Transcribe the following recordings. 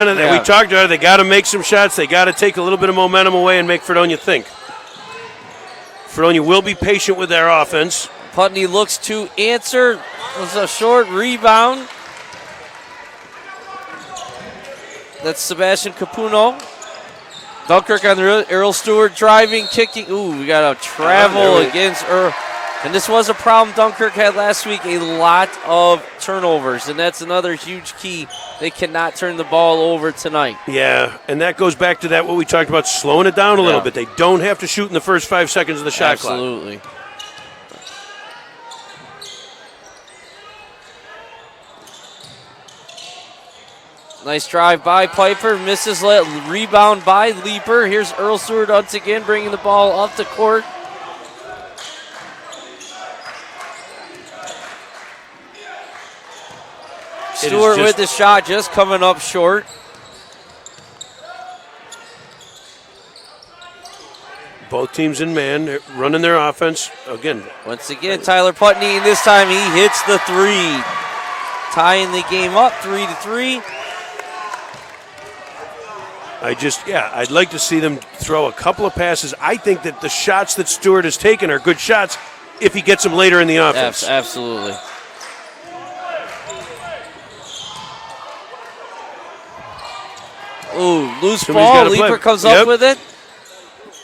We talked about it. They got to make some shots. They got to take a little bit of momentum away and make Fredonia think. Fredonia will be patient with their offense. Putney looks to answer. It was a short rebound. That's Sebastian Capuno. Dunkirk on the Earl Stewart driving, kicking. Ooh, we got a travel against Earl. And this was a problem Dunkirk had last week, a lot of turnovers, and that's another huge key. They cannot turn the ball over tonight. Yeah, and that goes back to that what we talked about, slowing it down a little bit. They don't have to shoot in the first 5 seconds of the shot clock. Absolutely. Nice drive by Piper, misses, rebound by Leaper. Here's Earl Stewart once again, bringing the ball up the court. Stewart with the shot, just coming up short. Both teams in man, running their offense. Again. Once again, Tyler Putney, and this time he hits the three. Tying the game up 3-3. I'd like to see them throw a couple of passes. I think that the shots that Stewart has taken are good shots if he gets them later in the offense. Absolutely. Ooh, loose ball. Leaper comes up with it.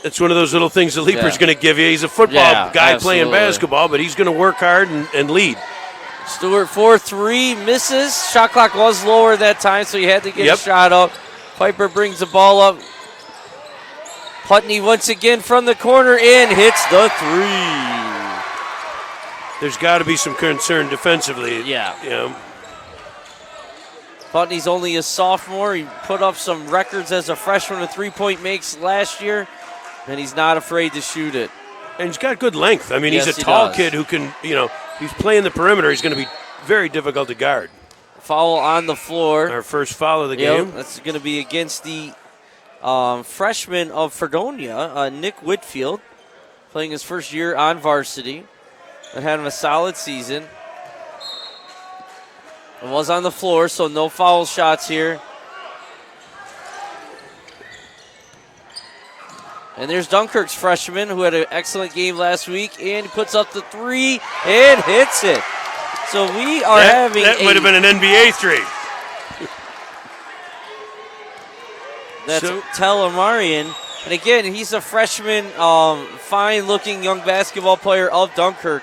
It's one of those little things that Leaper's going to give you. He's a football guy playing basketball, but he's going to work hard and lead. Stewart 4-3, misses. Shot clock was lower that time, so he had to get a shot up. Piper brings the ball up. Putney once again from the corner and hits the three. There's got to be some concern defensively. Yeah. Putney's only a sophomore. He put up some records as a freshman with 3-point makes last year, and he's not afraid to shoot it. And he's got good length. I mean, he's a tall kid who can, he's playing the perimeter. He's going to be very difficult to guard. Foul on the floor. Our first foul of the game. That's going to be against the freshman of Fredonia, Nick Whitfield, playing his first year on varsity and having a solid season. It was on the floor, so no foul shots here. And there's Dunkirk's freshman who had an excellent game last week, and he puts up the three and hits it. So we are having that might have been an NBA three. That's Telemarian. And again, he's a freshman, fine-looking young basketball player of Dunkirk.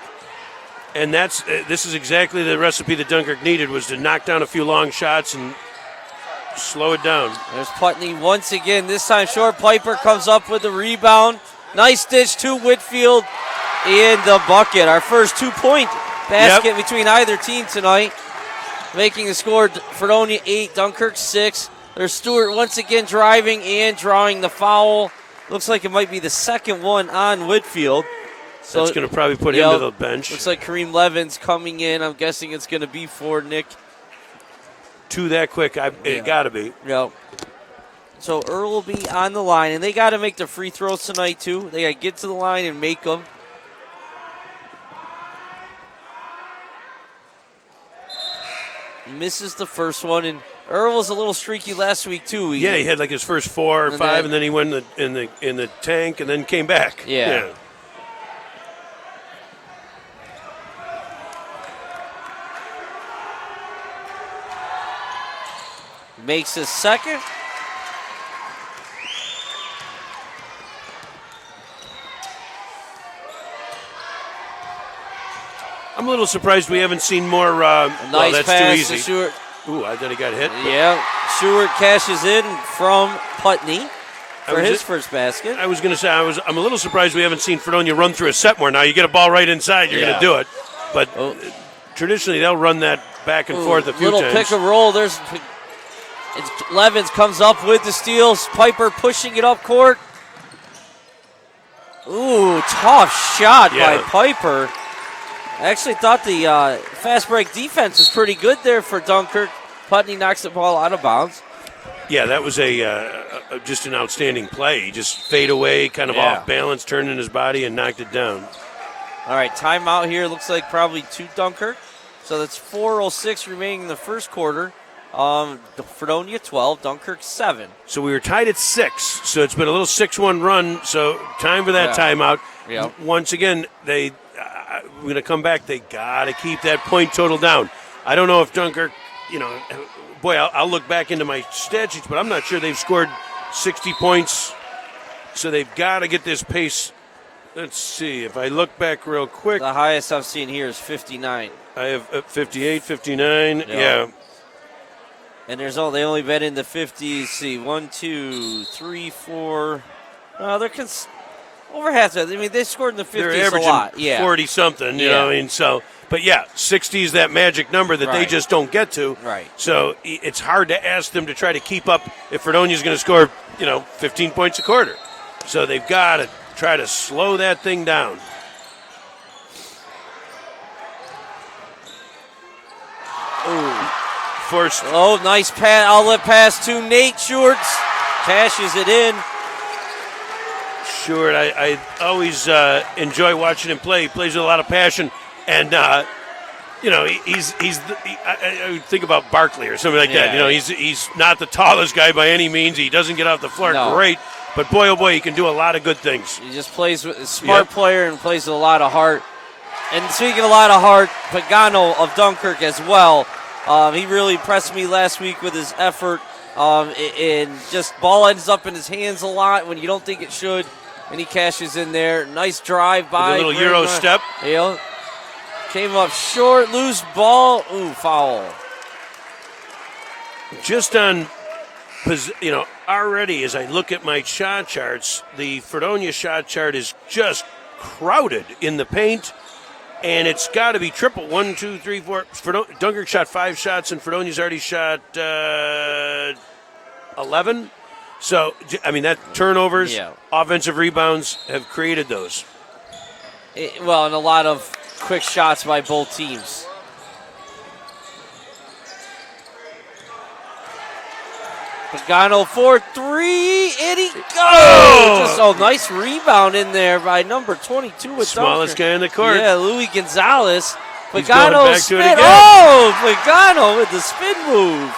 And this is exactly the recipe that Dunkirk needed, was to knock down a few long shots and slow it down. There's Putney once again. This time short. Piper comes up with the rebound. Nice dish to Whitfield and the bucket. Our first 2-point basket between either team tonight. Making the score Fredonia 8, Dunkirk 6. There's Stewart once again driving and drawing the foul. Looks like it might be the second one on Whitfield. So that's going to probably put him to the bench. Looks like Kareem Levin's coming in. I'm guessing it's going to be for Nick. Two that quick, it got to be. Yep. So Earl will be on the line, and they got to make the free throws tonight too. They got to get to the line and make them. Misses the first one, and Earl was a little streaky last week too. He had like his first 4 or 5, and then he went in the tank, and then came back. Yeah. Makes his second. I'm a little surprised we haven't seen more. Nice that's pass too easy. to Stewart. Ooh, I thought he got hit. Yeah, Stewart cashes in from Putney for his first basket. I was going to say I'm a little surprised we haven't seen Fredonia run through a set more. Now you get a ball right inside, you're going to do it. But traditionally they'll run that back and forth a few times. Little pick and roll. Levins comes up with the steals. Piper pushing it up court. Ooh, tough shot by Piper. I actually thought the fast break defense was pretty good there for Dunkirk. Putney knocks the ball out of bounds. Yeah, that was just an outstanding play. He just fade away, kind of off balance, turned in his body, and knocked it down. All right, timeout here. Looks like probably 2 Dunkirk. So that's 4:06 remaining in the first quarter. Fredonia 12, Dunkirk 7. So we were tied at 6. So it's been a little 6-1 run. So time for that timeout. Yep. Once again, we're going to come back. They got to keep that point total down. I don't know if Dunkirk, boy, I'll look back into my stat sheets, but I'm not sure they've scored 60 points. So they've got to get this pace. Let's see. If I look back real quick. The highest I've seen here is 59. I have 58, 59. Yep. Yeah. And they only been in the 50s. See, 1, 2, 3, 4. They're over half that. I mean, they scored in the 50s they're averaging a lot. Yeah. 40 something. You know what I mean? So, but yeah, 60 is that magic number that they just don't get to. Right. So it's hard to ask them to try to keep up if Fredonia's going to score, 15 points a quarter. So they've got to try to slow that thing down. Ooh. First. Oh, nice pass. Outlet pass to Nate Shorts. Cashes it in. Sure, I always enjoy watching him play. He plays with a lot of passion, and I think about Barkley or something like that. He's not the tallest guy by any means. He doesn't get off the floor great, but boy, oh boy, he can do a lot of good things. He just plays with a smart player and plays with a lot of heart. And speaking of a lot of heart, Pagano of Dunkirk as well. He really impressed me last week with his effort. And just ball ends up in his hands a lot when you don't think it should. And he cashes in there. Nice drive by. With a little Euro step. Came up short, loose ball. Ooh, foul. Just on, already as I look at my shot charts, the Fredonia shot chart is just crowded in the paint. And it's got to be triple. 1, 2, 3, 4. Dunkirk shot 5 shots, and Fredonia's already shot 11. So, that turnovers, offensive rebounds have created those. And a lot of quick shots by both teams. Pagano for 3, and he goes! Nice rebound in there by number 22 with smallest Dunkirk. guy in the court. Yeah, Louis Gonzalez. He's going back spin. to it again. Pagano with the spin move.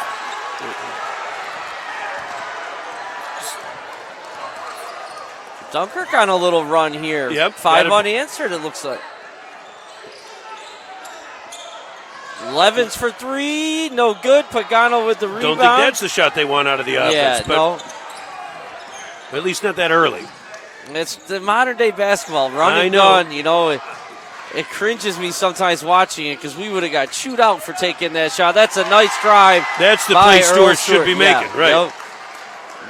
Dunkirk on a little run here. Yep. 5 unanswered, it looks like. Levens for 3, no good. Pagano with the rebound. Don't think that's the shot they want out of the offense. But at least not that early. It's the modern day basketball. Run and gun, it cringes me sometimes watching it because we would have got chewed out for taking that shot. That's a nice drive. That's the play Stewart should be making, right?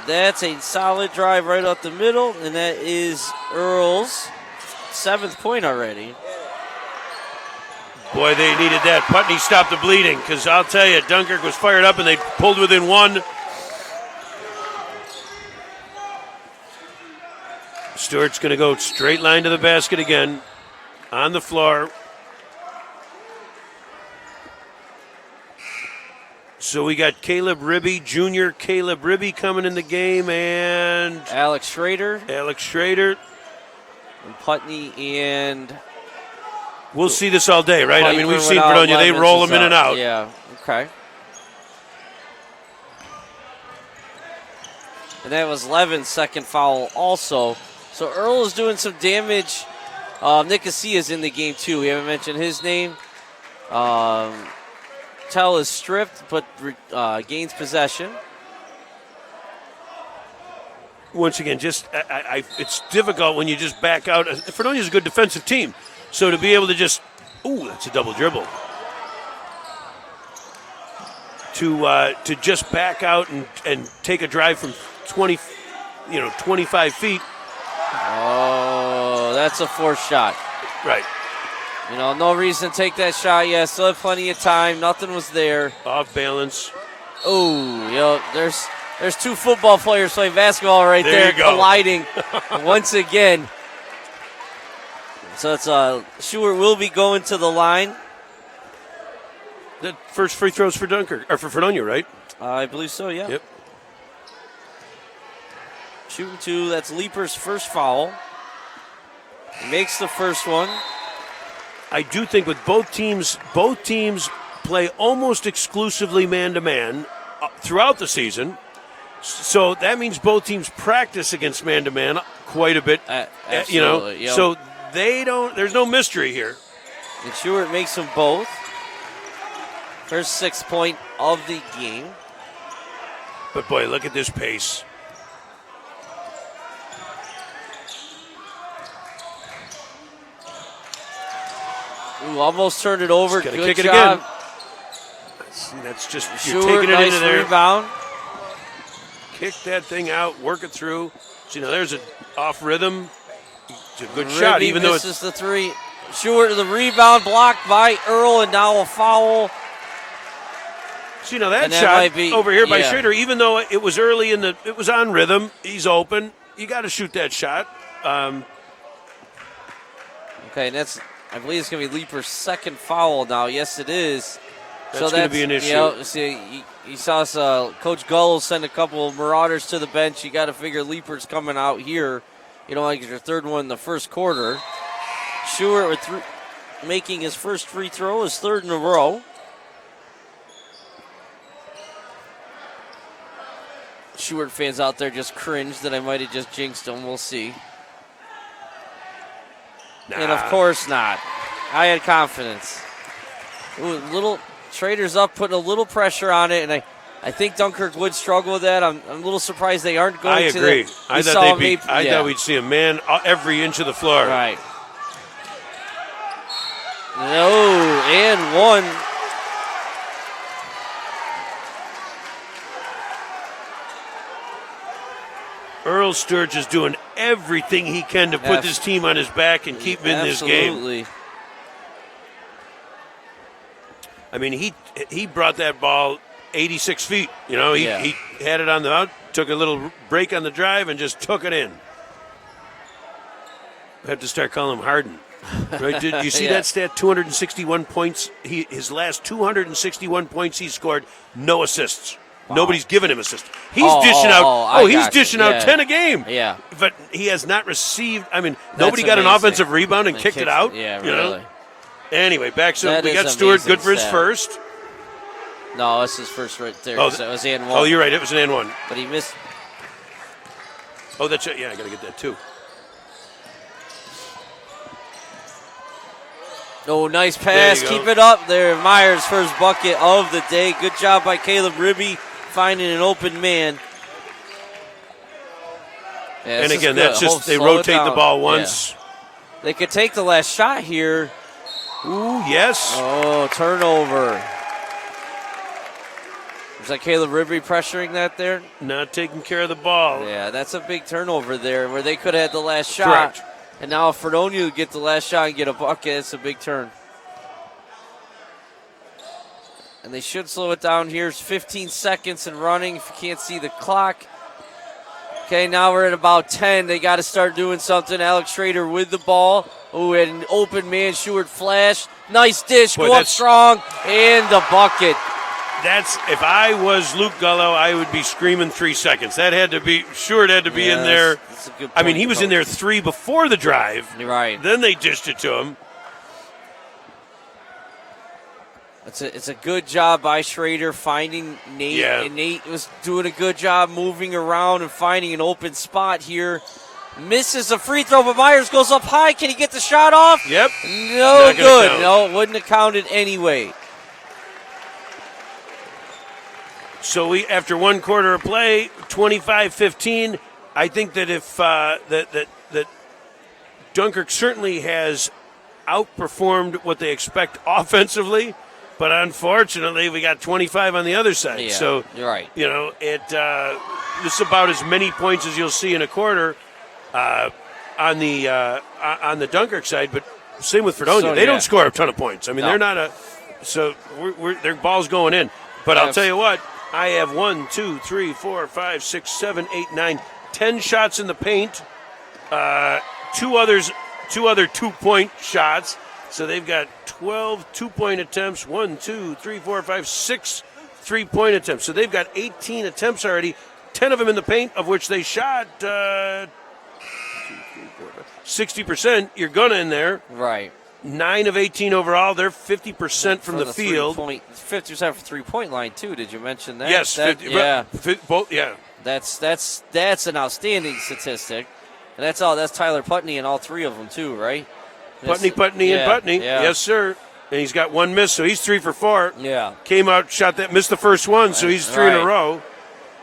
That's a solid drive right up the middle, and that is Earl's 7th point already. Boy, they needed that. Putney stopped the bleeding because I'll tell you, Dunkirk was fired up and they pulled within 1. Stewart's going to go straight line to the basket again on the floor. So we got Caleb Ribby, junior Caleb Ribby coming in the game, and Alex Schrader. And Putney and... We'll see this all day, right? Piper We've seen Fredonia. They roll them in and out. Yeah, okay. And that was Levin's second foul also. So Earl is doing some damage. Nicosia's in the game too. We haven't mentioned his name. Tell is stripped, but gains possession. Once again, it's difficult when you just back out. Fredonia's a good defensive team. So to be able to just, that's a double dribble. To just back out and take a drive from 25 feet. Oh, that's a forced shot. Right. No reason to take that shot yet. Still have plenty of time. Nothing was there. Off balance. Oh, there's 2 football players playing basketball right there colliding once again. So it's Stewart will be going to the line. The first free throws for Dunkirk or for Fredonia, right? I believe so. Yeah. Yep. Shooting 2. That's Leaper's first foul. He makes the first one. I do think with both teams play almost exclusively man-to-man, throughout the season. So that means both teams practice against man-to-man quite a bit. Absolutely. Yep. So there's no mystery here. And Stewart makes them both. First 6 point of the game. But boy, look at this pace. Ooh, almost turned it over. Got to Good kick job. it again. See, that's just Stewart, you're taking it nice into there. rebound. Kick that thing out, work it through. See, now there's an off rhythm. It's a good shot, even though misses the three. Stewart, the rebound blocked by Earl, and now a foul. See, now that And that shot might be- over here by yeah. Schrader, even though it was early it was on rhythm. He's open. You got to shoot that shot. Okay, and I believe it's going to be Leaper's second foul now. Yes, it is. That's going to be an issue. You know, see, you saw us, Coach Gull send a couple of Marauders to the bench. You got to figure Leaper's coming out here. You know, like your third one in the first quarter. Stewart with making his first free throw, his third in a row. Stewart fans out there just cringe that I might have just jinxed him. We'll see. And of course not. I had confidence. Ooh, little Schrader's up, putting a little pressure on it, and I think Dunkirk would struggle with that. I'm a little surprised they aren't going I to agree. I thought thought we'd see a man every inch of the floor. Right. No, and one. Earl Sturge is doing everything he can to put this team on his back and keep him in this game. Absolutely. I mean, he brought that ball 86 feet. You know, he had it on the out, took a little break on the drive, and just took it in. We have to start calling him Harden. Right? Did you see that stat? 261 points. His last 261 points he scored, no assists. Wow. Nobody's giving him assists. He's dishing out. He's dishing out 10 a game. Yeah, but he has not received. I mean, nobody got an offensive rebound and kicked it out. Yeah, you really. Know? Anyway, back so that we got Stewart good for his stat. first. No, this is first right there. Oh, it was and one. Oh, you're right. It was an and one. But he missed. Oh, that's it. Yeah, I got to get that too. Oh, nice pass. Keep it up there. Myers' first bucket of the day. Good job by Caleb Ribby finding an open man. Yeah, and again, that's just they rotate the ball once. Yeah. They could take the last shot here. Ooh, yes. Oh, turnover. Was that Caleb Ribby pressuring that there? Not taking care of the ball. Yeah, that's a big turnover there where they could have had the last shot. Correct. And now if Fredonia would get the last shot and get a bucket, it's a big turn. And they should slow it down here. It's 15 seconds and running if you can't see the clock. Okay, now we're at about 10. They got to start doing something. Alex Schrader with the ball. Oh, and an open man, Stewart flash. Nice dish, go up strong, and the bucket. That's, if I was Luke Gullo, I would be screaming 3 seconds. That had to be, Stewart had to be in there. That's a good point, I mean, he was in there 3 before the drive. You're right. Then they dished it to him. It's a good job by Schrader finding Nate. Yeah. And Nate was doing a good job moving around and finding an open spot here. Misses a free throw, but Myers goes up high. Can he get the shot off? Yep. No good. No, wouldn't have counted anyway. So we, after 1 quarter of play, 25-15. I think that if that Dunkirk certainly has outperformed what they expect offensively, but unfortunately we got 25 on the other side. Yeah, so you're right. You know, this is about as many points as you'll see in a quarter on the Dunkirk side. But same with Fredonia. They don't score a ton of points. I mean, they're not their ball's going in. But I'll tell you what. I have 1, 2, 3, 4, 5, 6, 7, 8, 9, 10 shots in the paint. 2 other 2-point shots. So they've got 12 2-point attempts. 1, 2, 3, 4, 5, 6 3-point attempts. So they've got 18 attempts already. 10 of them in the paint, of which they shot 60%. You're gonna in there. Right. 9 of 18 overall. They're 50% from the field. 50% for three-point line, too. Did you mention that? Yes. 50, yeah. Both, yeah. That's an outstanding statistic. And that's Tyler Putney and all three of them, too, right? Putney, and Putney. Yeah. Yes, sir. And he's got one miss, so he's 3 for 4. Yeah. Came out, shot that, missed the first one, so he's 3 in a row.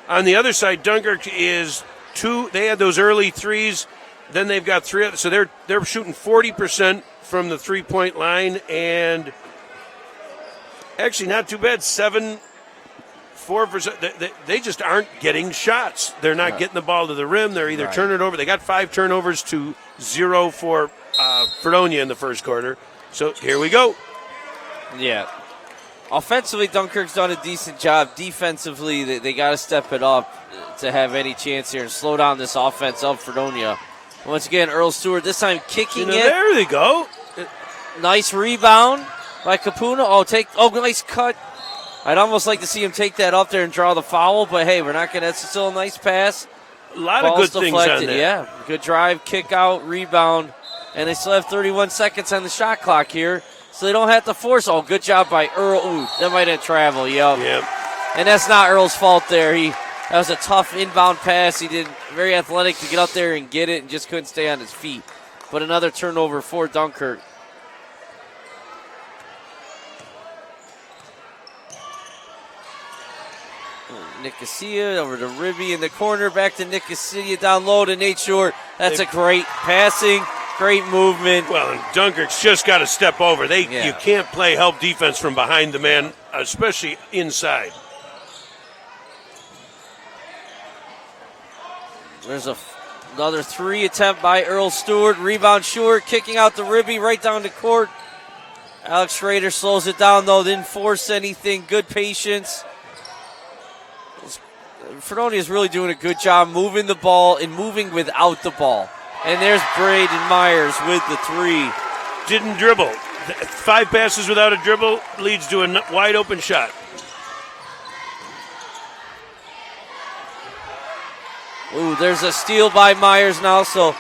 On the other side, Dunkirk is 2. They had those early threes. Then they've got 3 others. So they're shooting 40% from the three-point line, and actually not too bad. 4%. They just aren't getting shots. They're not getting the ball to the rim. They're either turning it over. They got 5 turnovers to 0 for Fredonia in the first quarter. So here we go. Yeah. Offensively, Dunkirk's done a decent job. Defensively, they got to step it up to have any chance here and slow down this offense of Fredonia. Once again, Earl Stewart this time kicking it. There they go. Nice rebound by Capuna. Nice cut. I'd almost like to see him take that up there and draw the foul, but hey, we're not going to. That's still a nice pass. A lot of good things on there. Yeah, good drive, kick out, rebound, and they still have 31 seconds on the shot clock here, so they don't have to force. Oh, good job by Earl. Ooh, that might have traveled. Yep. And that's not Earl's fault there. That was a tough inbound pass. He did very athletic to get up there and get it and just couldn't stay on his feet. But another turnover for Dunkirk. Nicosia over to Ribby in the corner. Back to Nicosia down low to Nate Short. That's a great passing, great movement. Well, and Dunkirk's just got to step over. You can't play help defense from behind the man, especially inside. There's another 3 attempt by Earl Stewart. Rebound Short, kicking out the Ribby right down the court. Alex Schrader slows it down, though. Didn't force anything. Good patience. Fredonia is really doing a good job moving the ball and moving without the ball. And there's Braden Myers with the 3. Didn't dribble. 5 passes without a dribble leads to a wide open shot. Ooh, there's a steal by Myers now. So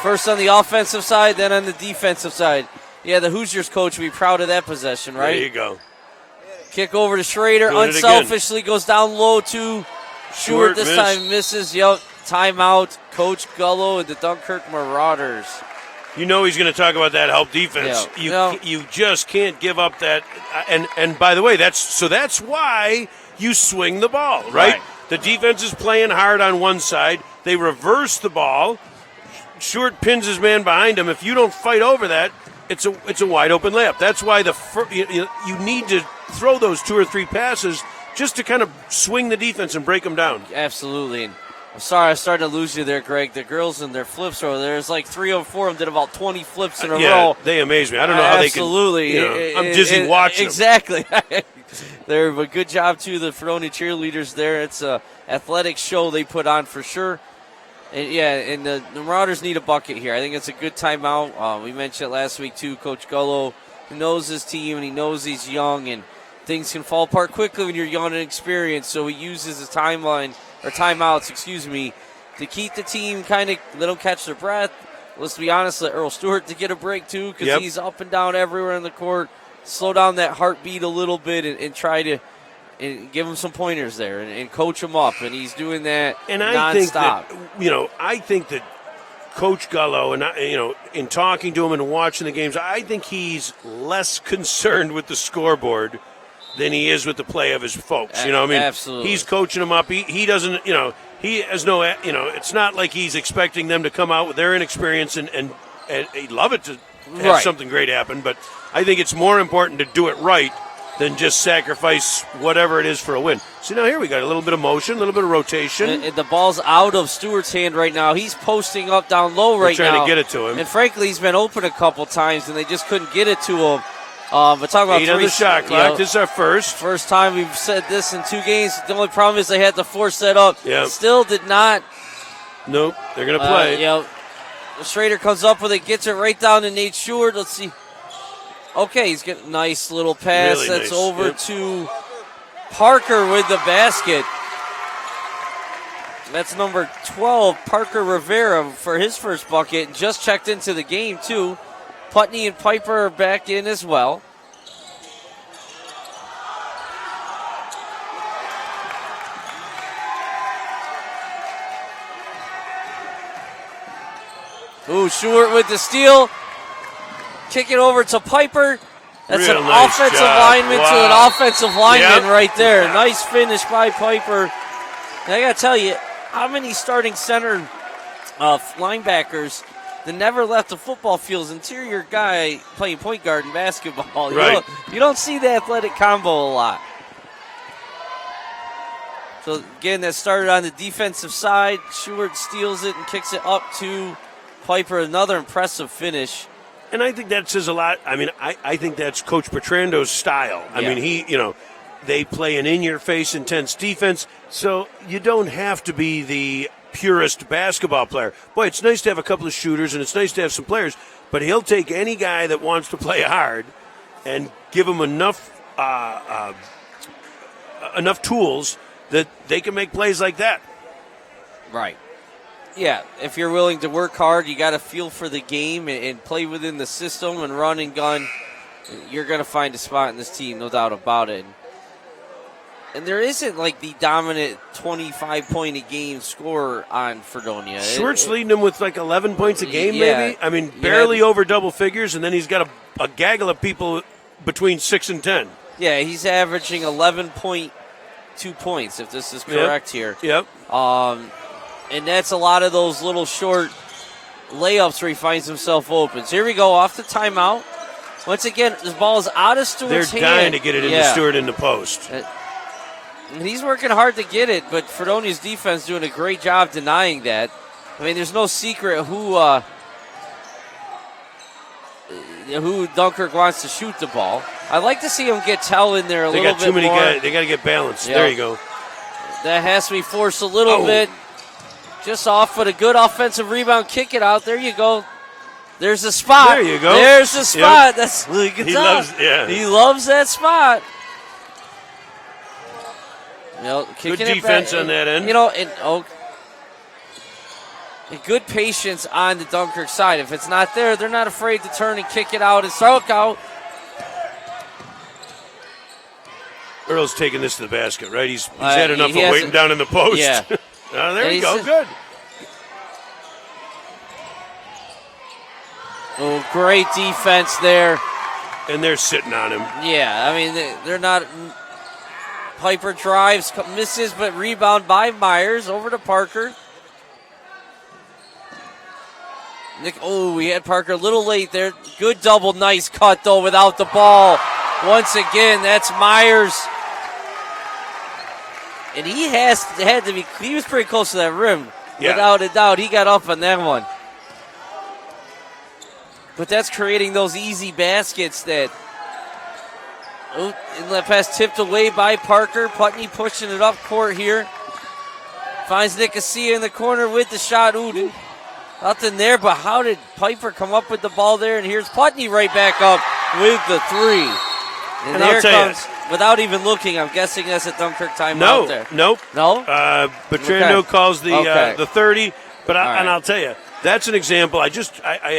first on the offensive side, then on the defensive side. Yeah, the Hoosiers coach will be proud of that possession, right? There you go. Kick over to Schrader. Unselfishly goes down low to Stewart. This time misses. Yep. Timeout. Coach Gullo and the Dunkirk Marauders. You know he's going to talk about that help defense. You just can't give up that. And by the way, that's why you swing the ball, right? The defense is playing hard on one side. They reverse the ball. Stewart pins his man behind him. If you don't fight over that, it's a wide open layup. That's why you need to throw those 2 or 3 passes just to kind of swing the defense and break them down. Absolutely. And I'm sorry, I started to lose you there, Greg. The girls and their flips over there. There's like 3 or 4 of them did about 20 flips in a row. They amaze me. I don't know how they can. Absolutely. I'm dizzy watching exactly. them. Exactly. They're a good job, too, the Fredonia cheerleaders there. It's an athletic show they put on for sure. And the Marauders need a bucket here. I think it's a good timeout. We mentioned it last week, too. Coach Gullo knows his team, and he knows he's young, and things can fall apart quickly when you're young and experienced. So he uses his timeouts, to keep the team kind of let them catch their breath. Let's be honest, let Earl Stewart to get a break, too, because he's up and down everywhere in the court. Slow down that heartbeat a little bit and try to and give him some pointers there and coach him up, and he's doing that nonstop. I think that Coach Gullo, and in talking to him and watching the games, I think he's less concerned with the scoreboard than he is with the play of his folks. Absolutely. He's coaching them up. He doesn't, he has no, it's not like he's expecting them to come out with their inexperience and he'd love it to have something great happen, but I think it's more important to do it right than just sacrifice whatever it is for a win. So now here we got a little bit of motion, a little bit of rotation. And the ball's out of Stewart's hand right now. He's posting up down low right now. They're trying to get it to him. And frankly, he's been open a couple times, and they just couldn't get it to him. But talking about 8 on the shot clock. This is our first. First time we've said this in 2 games. The only problem is they had the force set up. Yep. Still did not. Nope, they're going to play. Schrader comes up with it, gets it right down to Nate Short. Let's see. Okay, he's getting a nice little pass. Really That's nice. over to Parker with the basket. That's number 12, Parker Rivera, for his first bucket. Just checked into the game, too. Putney and Piper are back in as well. Ooh, Stewart with the steal. Kick it over to Piper. That's Real an nice offensive job. lineman to an offensive lineman Yep. right there. Nice finish by Piper. And I got to tell you, how many starting center linebackers that never left the football field, interior guy playing point guard in basketball? Right. You don't see the athletic combo a lot. So, again, that started on the defensive side. Stewart steals it and kicks it up to Piper. Another impressive finish. And I think that says a lot. I mean, I think that's Coach Petrando's style. I mean, they play an in-your-face, intense defense, so you don't have to be the purest basketball player. Boy, it's nice to have a couple of shooters, and it's nice to have some players, but he'll take any guy that wants to play hard and give him enough tools that they can make plays like that. Right. Yeah, if you're willing to work hard, you got to feel for the game and play within the system and run and gun. You're going to find a spot in this team, no doubt about it. And there isn't like the dominant 25-point-a-game scorer on Fredonia. Stewart's leading them with like 11 points a game, Yeah. maybe. I mean, barely over double figures, and then he's got a gaggle of people between 6 and 10. Yeah, he's averaging 11.2 points, if this is correct here. Yep. And that's a lot of those little short layups where he finds himself open. So here we go, off the timeout. Once again, this ball is out of Stewart's hand. They're dying to get it into Stewart in the post. And he's working hard to get it, but Fredonia's defense doing a great job denying that. I mean, there's no secret who Dunkirk wants to shoot the ball. I'd like to see him get Tell in there a little bit more. They got too many guys. They got to get balanced. Yeah. There you go. That has to be forced a little bit. Just off, but a good offensive rebound. Kick it out. There you go. There's a spot. There you go. There's the spot. Yep. That's look at He that. He loves that spot. Good defense on that end. And good patience on the Dunkirk side. If it's not there, they're not afraid to turn and kick it out and stroke out. Earl's taking this to the basket, right? He's had enough of waiting down in the post. Yeah. There you go. Good. Oh, great defense there. And they're sitting on him. Yeah, I mean, they're not. Piper drives, misses, but rebound by Myers over to Parker. We had Parker a little late there. Good double, nice cut, though, without the ball. Once again, that's Myers. And he he was pretty close to that rim. Yeah. Without a doubt, he got up on that one. But that's creating those easy baskets that. And that pass tipped away by Parker. Putney pushing it up court here. Finds Nicosia in the corner with the shot. Nothing there, but how did Piper come up with the ball there? And here's Putney right back up with the three. And there comes, without even looking, I'm guessing that's a Dunkirk timeout there. No. Bertrando calls the 30, but I'll tell you, that's an example. I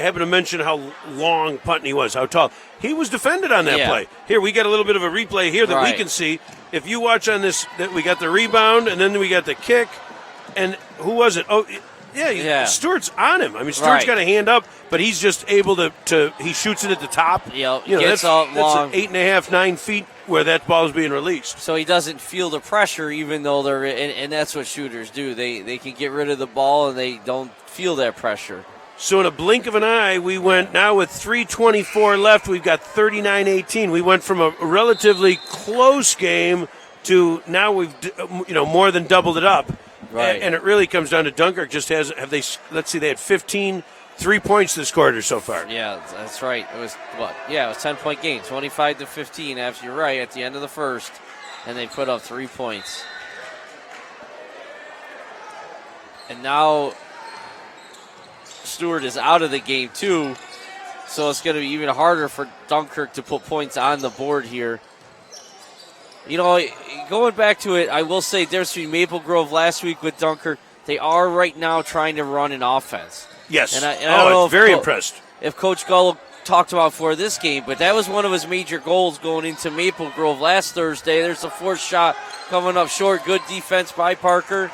happen to mention how long Putney was, how tall. He was defended on that play. Here, we got a little bit of a replay here that we can see. If you watch on this, that we got the rebound, and then we got the kick. And who was it? Stewart's on him. I mean, Stewart's got a hand up, but he's just able to he shoots it at the top. Gets out long. That's 8.5, 9 feet where that ball is being released. So he doesn't feel the pressure, even though they're and that's what shooters do. They can get rid of the ball, and they don't feel that pressure. So in a blink of an eye, we went now with 3:24 left. We've got 39-18. We went from a relatively close game to now we've more than doubled it up. Right. And it really comes down to Dunkirk. They had 15 3-points this quarter so far. Yeah, that's right. It was it was 10-point game, 25-15. After you're right at the end of the first, and they put up 3 points. And now Stewart is out of the game too, so it's going to be even harder for Dunkirk to put points on the board here. Going back to it, I will say there's between Maple Grove last week with Dunkirk. They are right now trying to run an offense. Yes. And I don't know very impressed. If Coach Gull talked about for this game, but that was one of his major goals going into Maple Grove last Thursday. There's the fourth shot coming up short. Good defense by Parker.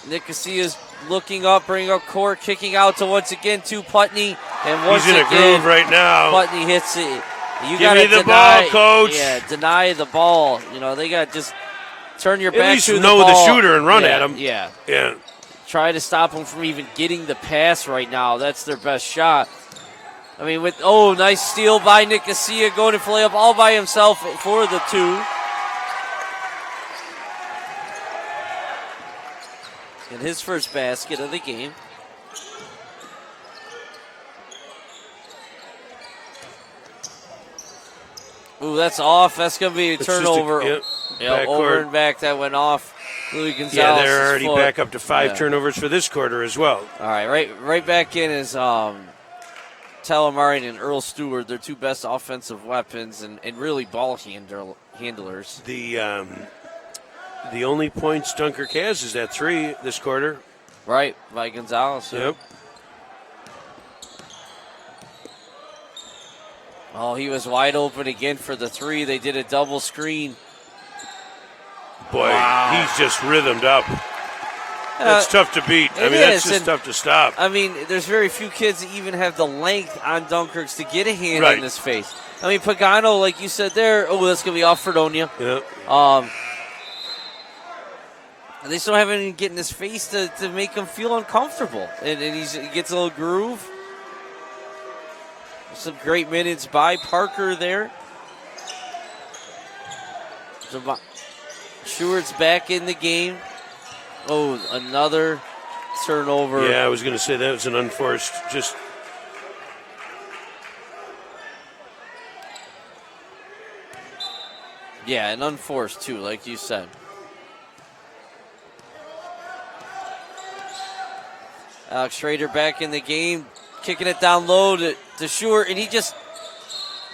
Nicosia is looking up, bringing up court, kicking out to once again to Putney. And once He's in a groove right now. Putney hits it. Give me the ball, coach. Yeah, deny the ball. They got to just turn your back to the ball. At least know the shooter and run at him. Yeah. Yeah. Try to stop him from even getting the pass right now. That's their best shot. I mean, nice steal by Nicosia, going to play up all by himself for the 2. And his first basket of the game. Ooh, that's off. That's going to be a turnover. Over and back. That went off. Louis Gonzalez. Yeah, they're already back up to 5 turnovers for this quarter as well. All right back in is Talamari and Earl Stewart. They're 2 best offensive weapons and really ball handlers. The only points Dunkirk has is that 3 this quarter. Right, by Gonzalez. Yep. Oh, he was wide open again for the 3. They did a double screen. Boy, He's just rhythmed up. That's tough to beat. That's just tough to stop. There's very few kids that even have the length on Dunkirk's to get a hand in this face. Pagano, like you said there, that's going to be off Fredonia. Yep. They still haven't even get in his face to make him feel uncomfortable. And he gets a little groove. Some great minutes by Parker there. Stewart's back in the game. Oh, another turnover. Yeah, I was going to say that was an unforced, Yeah, an unforced too, like you said. Alex Schrader back in the game, kicking it down low to Stewart, and he just,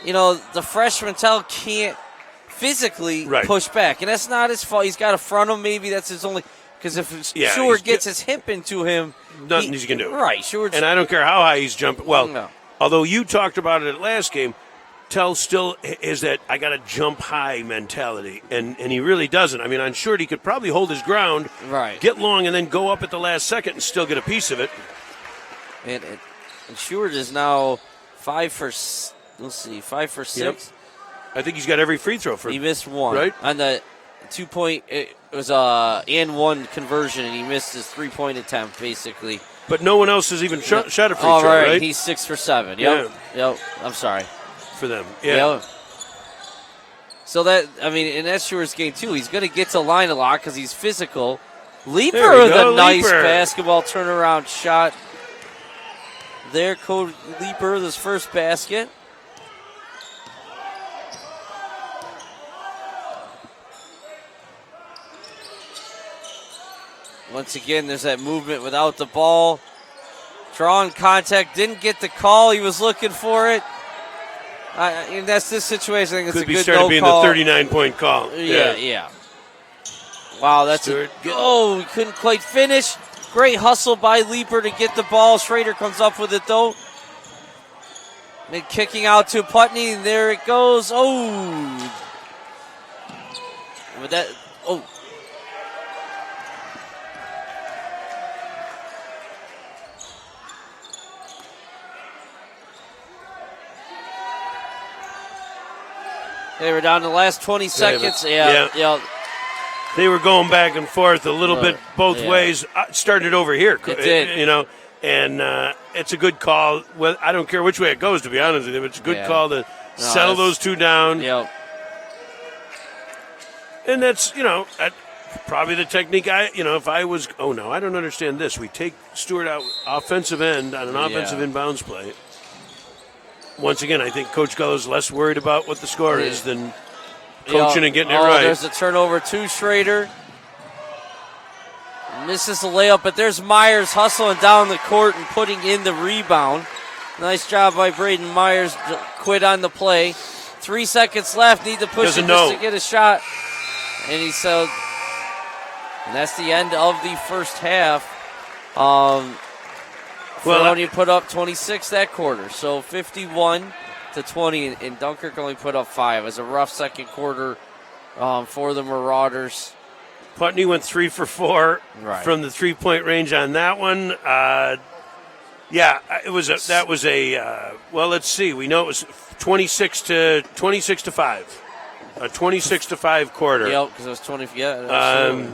the freshman can't physically push back, and that's not his fault. He's got to front him. Maybe that's his only, because if Stewart gets his hip into him, nothing he can do. Right, Stewart's, and I don't care how high he's jumping. Well, although you talked about it at last game, Tell still is that I got to jump high mentality, and he really doesn't. On short he could probably hold his ground, get long, and then go up at the last second and still get a piece of it. And Stewart is now 5 for 6. Yep. I think he's got every free throw for. He missed 1 right on the 2-point. It was and 1 conversion, and he missed his 3-point attempt basically. But no one else has even shot a free throw. Right, he's 6 for 7. Yep. I'm sorry. For them, yeah. So that in that Stewart's game too, he's going to get to line a lot because he's physical. Leaper with a nice basketball turnaround shot. There, Cody Leaper, his first basket. Once again, there's that movement without the ball. Drawing contact, didn't get the call. He was looking for it. And that's this situation. I think it's a good no call. Could be starting to be in the 39-point call. Yeah. Wow, that's he couldn't quite finish. Great hustle by Leaper to get the ball. Schrader comes up with it, though. And kicking out to Putney, and there it goes. They were down to the last 20 seconds. Yeah. They were going back and forth a little bit both ways. Started over here. It did. And it's a good call. Well, I don't care which way it goes, to be honest with you. It's a good call to settle those 2 down. Yep. And that's, probably the technique. If I was, I don't understand this. We take Stewart out offensive end on an offensive inbounds play. Once again, I think Coach Gullo is less worried about what the score is than coaching and getting it right. There's a turnover to Schrader. Misses the layup, but there's Myers hustling down the court and putting in the rebound. Nice job by Braden Myers. Quit on the play. 3 seconds left. Need to push it just to get a shot. And And that's the end of the first half. Fredonia put up 26 that quarter, so 51-20, and Dunkirk only put up 5. It was a rough second quarter for the Marauders. Putney went 3 for 4 Right. from the 3-point range on that one. That was a well, let's see. We know it was 26 to 5. A 26 to 5 quarter. Yep, because it was 20. Yeah.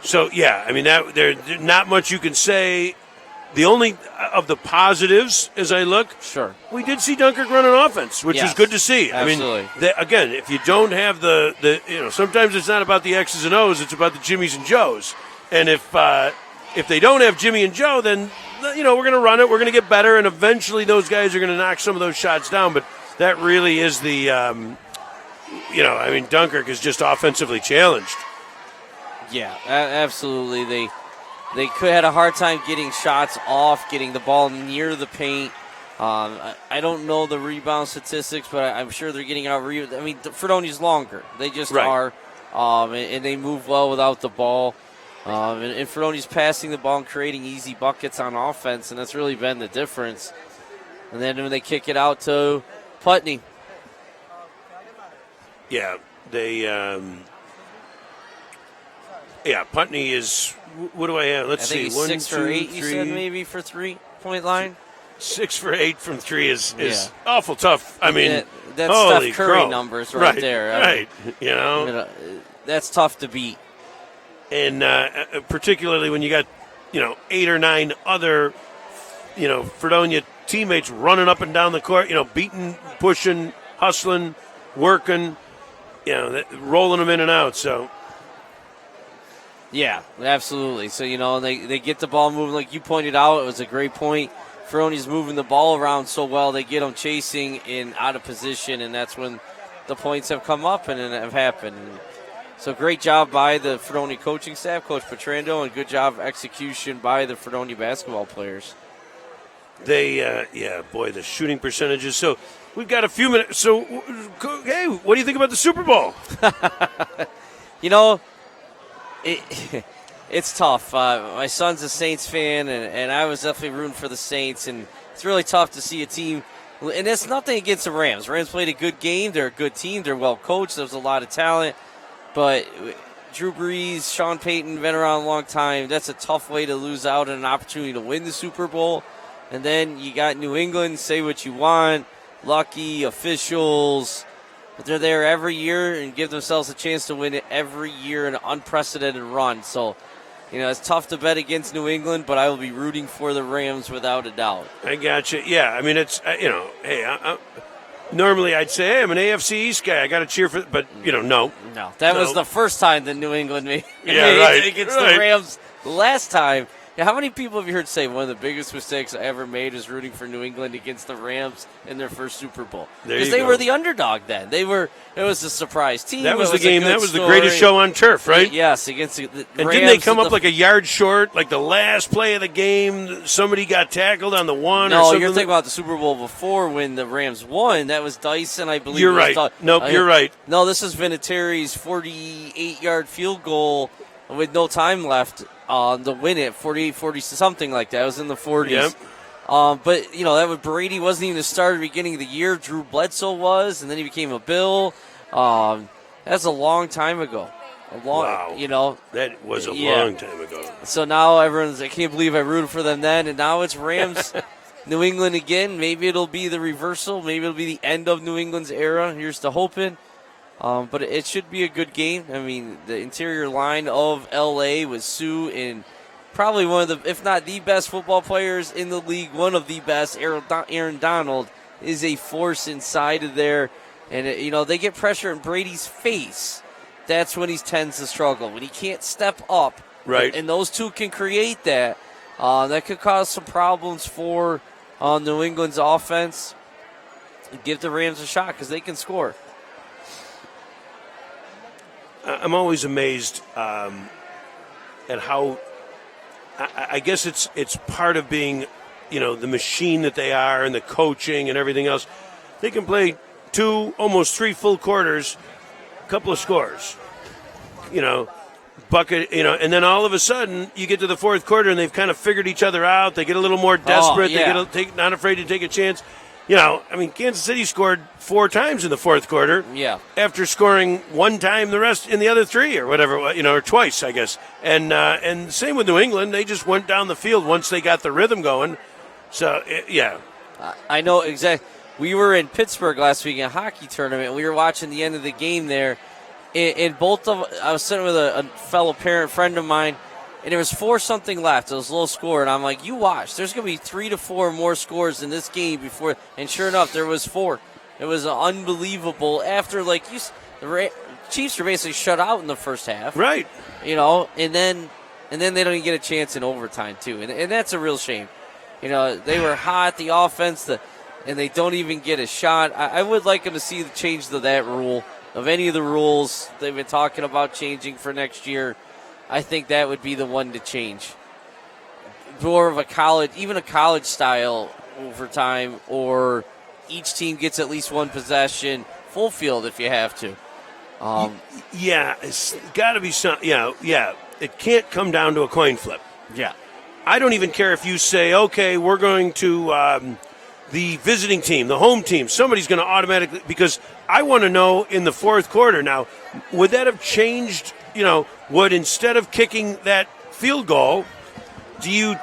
So yeah, I mean that there's not much you can say. The only of the positives, as I look, Sure, we did see Dunkirk run an offense, which is good to see. Absolutely. I mean, again, if you don't have the sometimes it's not about the X's and O's, it's about the Jimmies and Joes. And if they don't have Jimmy and Joe, then we're going to run it. We're going to get better, and eventually those guys are going to knock some of those shots down. But that really is the, Dunkirk is just offensively challenged. Yeah, absolutely. They had a hard time getting shots off, getting the ball near the paint. I don't know the rebound statistics, but I'm sure they're getting out. I mean, Fredonia's longer. They just are, and they move well without the ball. And Fredonia's passing the ball and creating easy buckets on offense, and that's really been the difference. And then when they kick it out to Putney. Yeah, Putney is. What do I have? Let's see. I think see. he's 6 for 8. You said maybe for 3-point line. 6 for 8 from 3 is awful tough. I mean, that's Steph Curry numbers right there. Right. That's tough to beat. And particularly when you got 8 or 9 other Fredonia teammates running up and down the court, beating, pushing, hustling, working, rolling them in and out. So. Yeah, absolutely. So, they get the ball moving. Like you pointed out, it was a great point. Fredonia's moving the ball around so well, they get them chasing and out of position, and that's when the points have come up and have happened. So great job by the Fredonia coaching staff, Coach Petrando, and good job execution by the Fredonia basketball players. The shooting percentages. So we've got a few minutes. So, hey, what do you think about the Super Bowl? It's tough. My son's a Saints fan, and I was definitely rooting for the Saints, and it's really tough to see a team. And it's nothing against the Rams. Rams played a good game. They're a good team. They're well coached. There's a lot of talent. But Drew Brees, Sean Payton, been around a long time. That's a tough way to lose out on an opportunity to win the Super Bowl. And then you got New England, say what you want, lucky officials. But they're there every year and give themselves a chance to win it every year in an unprecedented run. So, it's tough to bet against New England, but I will be rooting for the Rams without a doubt. I got you. Yeah, I mean, it's, normally I'd say, hey, I'm an AFC East guy. I got to cheer for, but, no. No, that was the first time that New England made against the Rams. The last time. Yeah, how many people have you heard say one of the biggest mistakes I ever made is rooting for New England against the Rams in their first Super Bowl? Because they were the underdog then. It was a surprise team. That was the game. That was the greatest show on turf, right? Yes, against the Rams. And didn't they come up like a yard short, like the last play of the game? Somebody got tackled on the one. No, or something? You're thinking about the Super Bowl before when the Rams won. That was Dyson, I believe. You're right. You're right. No, this is Vinatieri's 48-yard field goal with no time left. To win it, 40, something like that. It was in the 40s. Yep. But, that was Brady wasn't even the starter at the beginning of the year. Drew Bledsoe was, and then he became a Bill. That's a long time ago. Wow. That was a long time ago. So now everyone's, I can't believe I rooted for them then, and now it's Rams, New England again. Maybe it'll be the reversal. Maybe it'll be the end of New England's era. Here's to hoping. But it should be a good game. I mean, the interior line of L.A. with Sue and probably one of the, if not the best football players in the league, one of the best, Aaron Donald, is a force inside of there. And, they get pressure in Brady's face. That's when he tends to struggle. When he can't step up. Right. And those two can create that. That could cause some problems for New England's offense. Give the Rams a shot because they can score. I'm always amazed at how, I guess it's part of being, the machine that they are and the coaching and everything else. They can play 2, almost 3 full quarters, a couple of scores. bucket, and then all of a sudden you get to the fourth quarter and they've kind of figured each other out. They get a little more desperate. Yeah. They get not afraid to take a chance. Kansas City scored 4 times in the fourth quarter. Yeah. After scoring 1 time the rest in the other 3 or whatever, or twice, I guess. And same with New England. They just went down the field once they got the rhythm going. So, yeah. I know exactly. We were in Pittsburgh last week in a hockey tournament. We were watching the end of the game there. I was sitting with a fellow parent friend of mine, and there was 4-something left. It was a low score, and I'm like, you watch. There's going to be 3 to 4 more scores in this game before. And sure enough, there was 4. It was unbelievable. After, the Chiefs were basically shut out in the first half. Right. And then they don't even get a chance in overtime, too. And that's a real shame. They were hot, the offense, and they don't even get a shot. I would like them to see the change of that rule. Of any of the rules they've been talking about changing for next year, I think that would be the one to change. More of a college style overtime, or each team gets at least 1 possession, full field if you have to. It's got to be some. Yeah. It can't come down to a coin flip. Yeah. I don't even care if you say, okay, we're going to the visiting team, the home team. Somebody's going to automatically, because I want to know in the fourth quarter. Now, would that have changed? Would instead of kicking that field goal, do you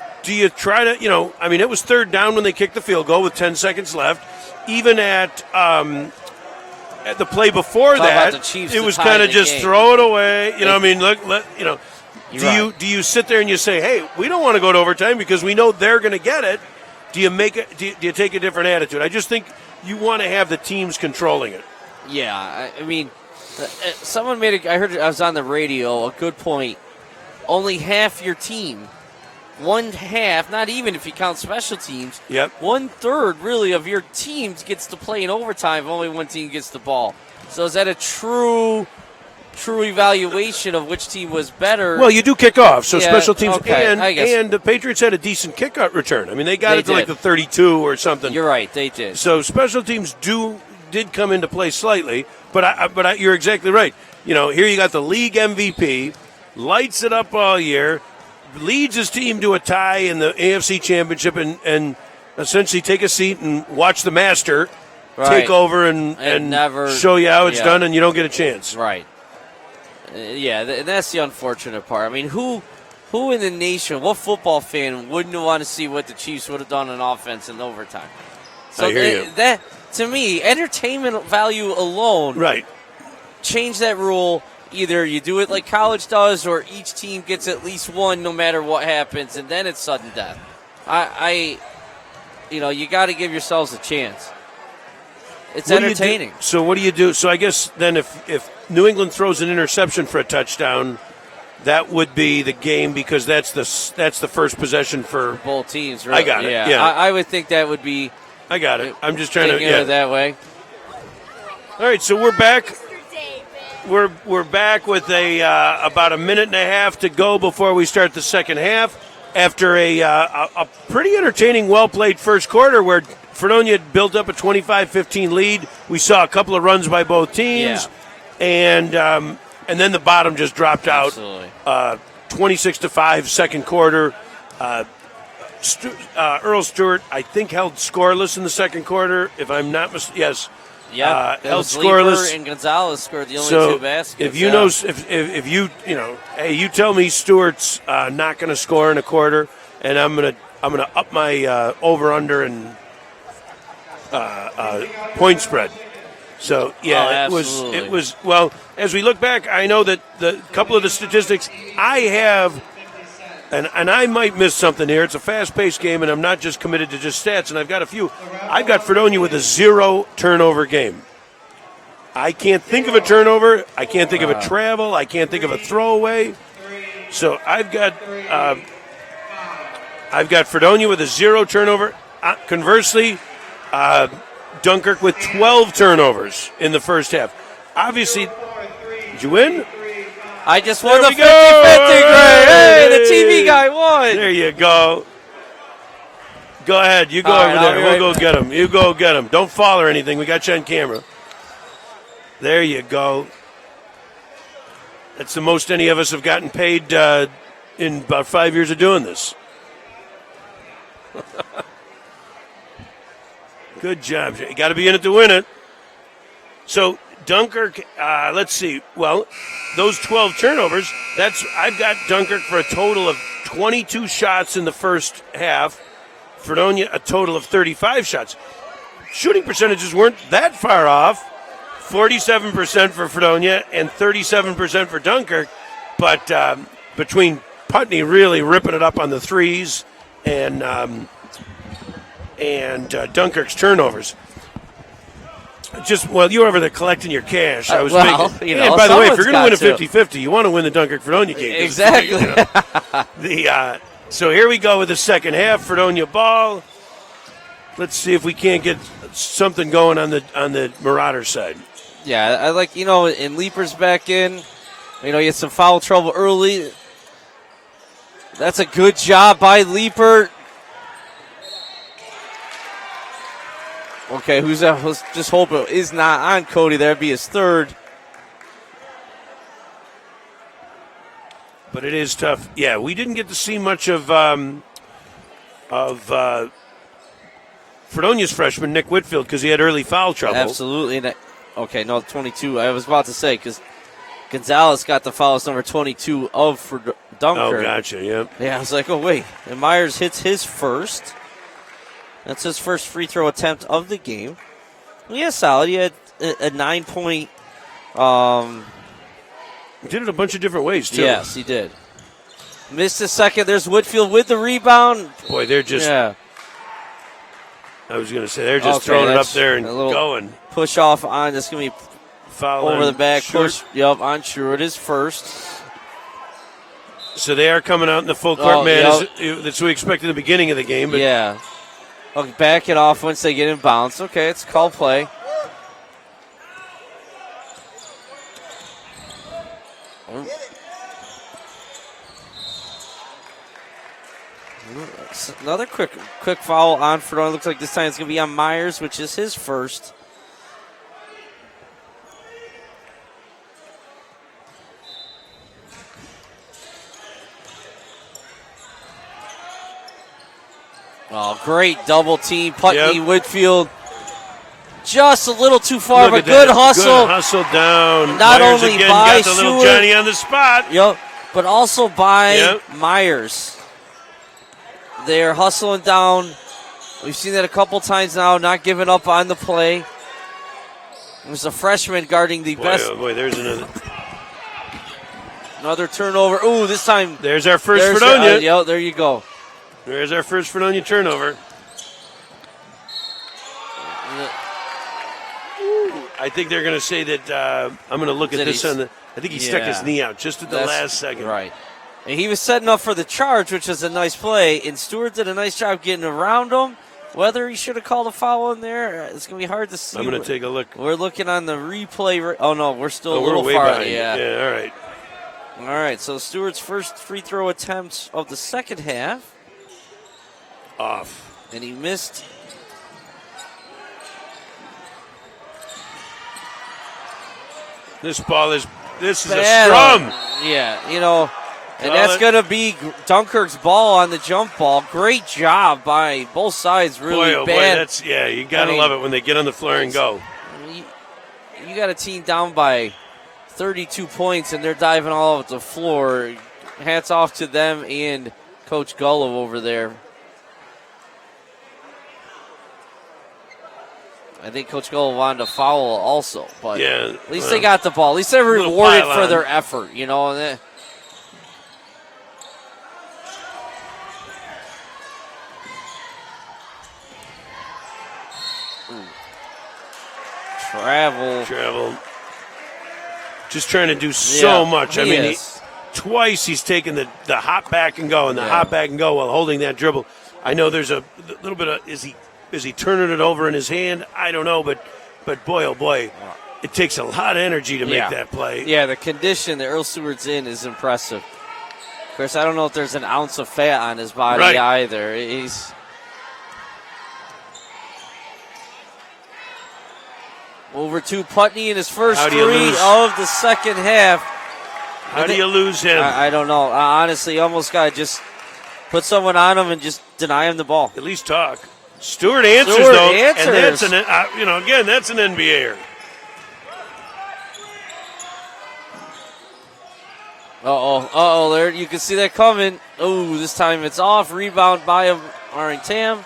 try to? It was 3rd down when they kicked the field goal with 10 seconds left. Even at the play before that, it was kind of just throw it away. Do you sit there and you say, hey, we don't want to go to overtime because we know they're going to get it? Do you do you take a different attitude? I just think you want to have the teams controlling it. Yeah, someone made I heard I was on the radio, a good point. Only half your team, 1/2, not even if you count special teams. Yep. 1/3 really of your teams gets to play in overtime. Only one team gets the ball. So is that a true evaluation of which team was better? Well, you do kick off, so yeah, special teams, okay, and the Patriots had a decent kick out return. They got it to like the 32 or something. You're right, they did. So special teams did come into play slightly, but you're exactly right. Here you got the league MVP, lights it up all year, leads his team to a tie in the AFC Championship, and essentially take a seat and watch the master take over and never show you how it's done, and you don't get a chance. Right. That's the unfortunate part. Who in the nation, what football fan wouldn't want to see what the Chiefs would have done on offense in overtime? So I hear you. That, to me, entertainment value alone, right? Change that rule. Either you do it like college does, or each team gets at least 1 no matter what happens, and then it's sudden death. You got to give yourselves a chance. It's entertaining. So what do you do? So I guess then if New England throws an interception for a touchdown, that would be the game, because that's the first possession for both teams. Really. I got it. Yeah. I would think that would be. I got it. I'm just trying to it that way. All right, so we're back. We're back with about a minute and a half to go before we start the second half. After a pretty entertaining, well-played first quarter where Fredonia had built up a 25-15 lead. We saw a couple of runs by both teams, and then the bottom just dropped out. 26-5, second quarter. Earl Stewart, I think, held scoreless in the second quarter, if I'm not mistaken. Yes. Yeah, held scoreless. And Gonzalez scored the only 2 baskets. If you know, if hey, you tell me Stewart's not going to score in a quarter, and I'm gonna up my over under and point spread. So it was well. As we look back, I know that the couple of the statistics I have. And I might miss something here. It's a fast-paced game, and I'm not just committed to just stats, and I've got a few. I've got Fredonia with a 0 turnover game. I can't think of a turnover. I can't think of a travel. I can't think of a throwaway. So I've got Fredonia with a 0 turnover. Conversely, Dunkirk with 12 turnovers in the first half. Obviously, did you win? I just won the 50-50, Gray. Hey, the TV guy won. There you go. Go ahead. You go over there. We'll go get him. You go get him. Don't fall or anything. We got you on camera. There you go. That's the most any of us have gotten paid in about 5 years of doing this. Good job. You got to be in it to win it. So Dunkirk, let's see. Well, those 12 turnovers, I've got Dunkirk for a total of 22 shots in the first half. Fredonia, a total of 35 shots. Shooting percentages weren't that far off. 47% for Fredonia and 37% for Dunkirk. But between Putney really ripping it up on the threes and Dunkirk's turnovers. Just, well, you were over there collecting your cash. I was thinking. You know, and by the way, if you're going to win a 50-50, you want to win the Dunkirk-Fredonia game. Exactly. So here we go with the second half. Fredonia ball. Let's see if we can't get something going on the Marauder side. Yeah, I like, and Leaper's back in. He had some foul trouble early. That's a good job by Leaper. Okay, who's that? Let's just hope it is not on Cody. That'd be his third. But it is tough. Yeah, we didn't get to see much of Fredonia's freshman, Nick Whitfield, because he had early foul trouble. Absolutely. Okay, no, 22. I was about to say, because Gonzalez got the foul as number 22 for Dunkirk. Oh, gotcha, yeah. Yeah, I was like, oh, wait. And Myers hits his first. That's his first free throw attempt of the game. Yeah, solid. He had a 9-point. He did it a bunch of different ways, too. Yes, he did. Missed a second. There's Whitfield with the rebound. Boy, they're just. Yeah. I was going to say, they're just throwing it up there and going. Push off on. That's going to be foul over the back. Push. Yep, on Sherwood is first. So they are coming out in the full court, man. Yep. That's what we expected at the beginning of the game. But yeah. Okay, back it off once they get in bounds. Okay, it's called play. Another quick foul on Fredonia. Looks like this time it's going to be on Myers, which is his first. Oh, great double team. Putney, Whitfield. Just a little too far, but good hustle. Good hustle down. Not Myers only again by got the little Johnny on the spot. Yep, but also by Myers. They're hustling down. We've seen that a couple times now, not giving up on the play. It was a freshman guarding the best. Oh boy, there's another turnover. Ooh, this time. There's our first Fredonia. There you go. There's our first Fredonia turnover. I think they're going to say that I'm going to look at this on the. I think he stuck his knee out just at the last second. Right. And he was setting up for the charge, which was a nice play. And Stewart did a nice job getting around him. Whether he should have called a foul in there, it's going to be hard to see. I'm going to take a look. We're looking on the replay. Oh, no, we're still a little way far. Behind. Yeah, all right. All right, so Stewart's first free throw attempts of the second half. Off. And he missed. This is a scrum. Yeah, and that's going to be Dunkirk's ball on the jump ball. Great job by both sides, really bad. Boy, you got to love it when they get on the floor and go. You got a team down by 32 points, and they're diving all over the floor. Hats off to them and Coach Gullo over there. I think Coach Gullo wanted to foul also, but at least they got the ball. At least they're rewarded for their effort, And Travel. Just trying to do so much. I mean, twice he's taken the hop back and go and the hop back and go while holding that dribble. I know there's a little bit of, is he turning it over in his hand? I don't know, but boy, oh boy, it takes a lot of energy to make that play. Yeah, the condition that Earl Stewart's in is impressive. Of course, I don't know if there's an ounce of fat on his body either. He's over to Putney in his first three of the second half. How do you lose him? I don't know. Honestly, almost got to just put someone on him and just deny him the ball. At least talk. Stewart answers, though. And that's again, that's an NBAer. Uh-oh, there you can see that coming. Oh, this time it's off. Rebound by Aring Tam.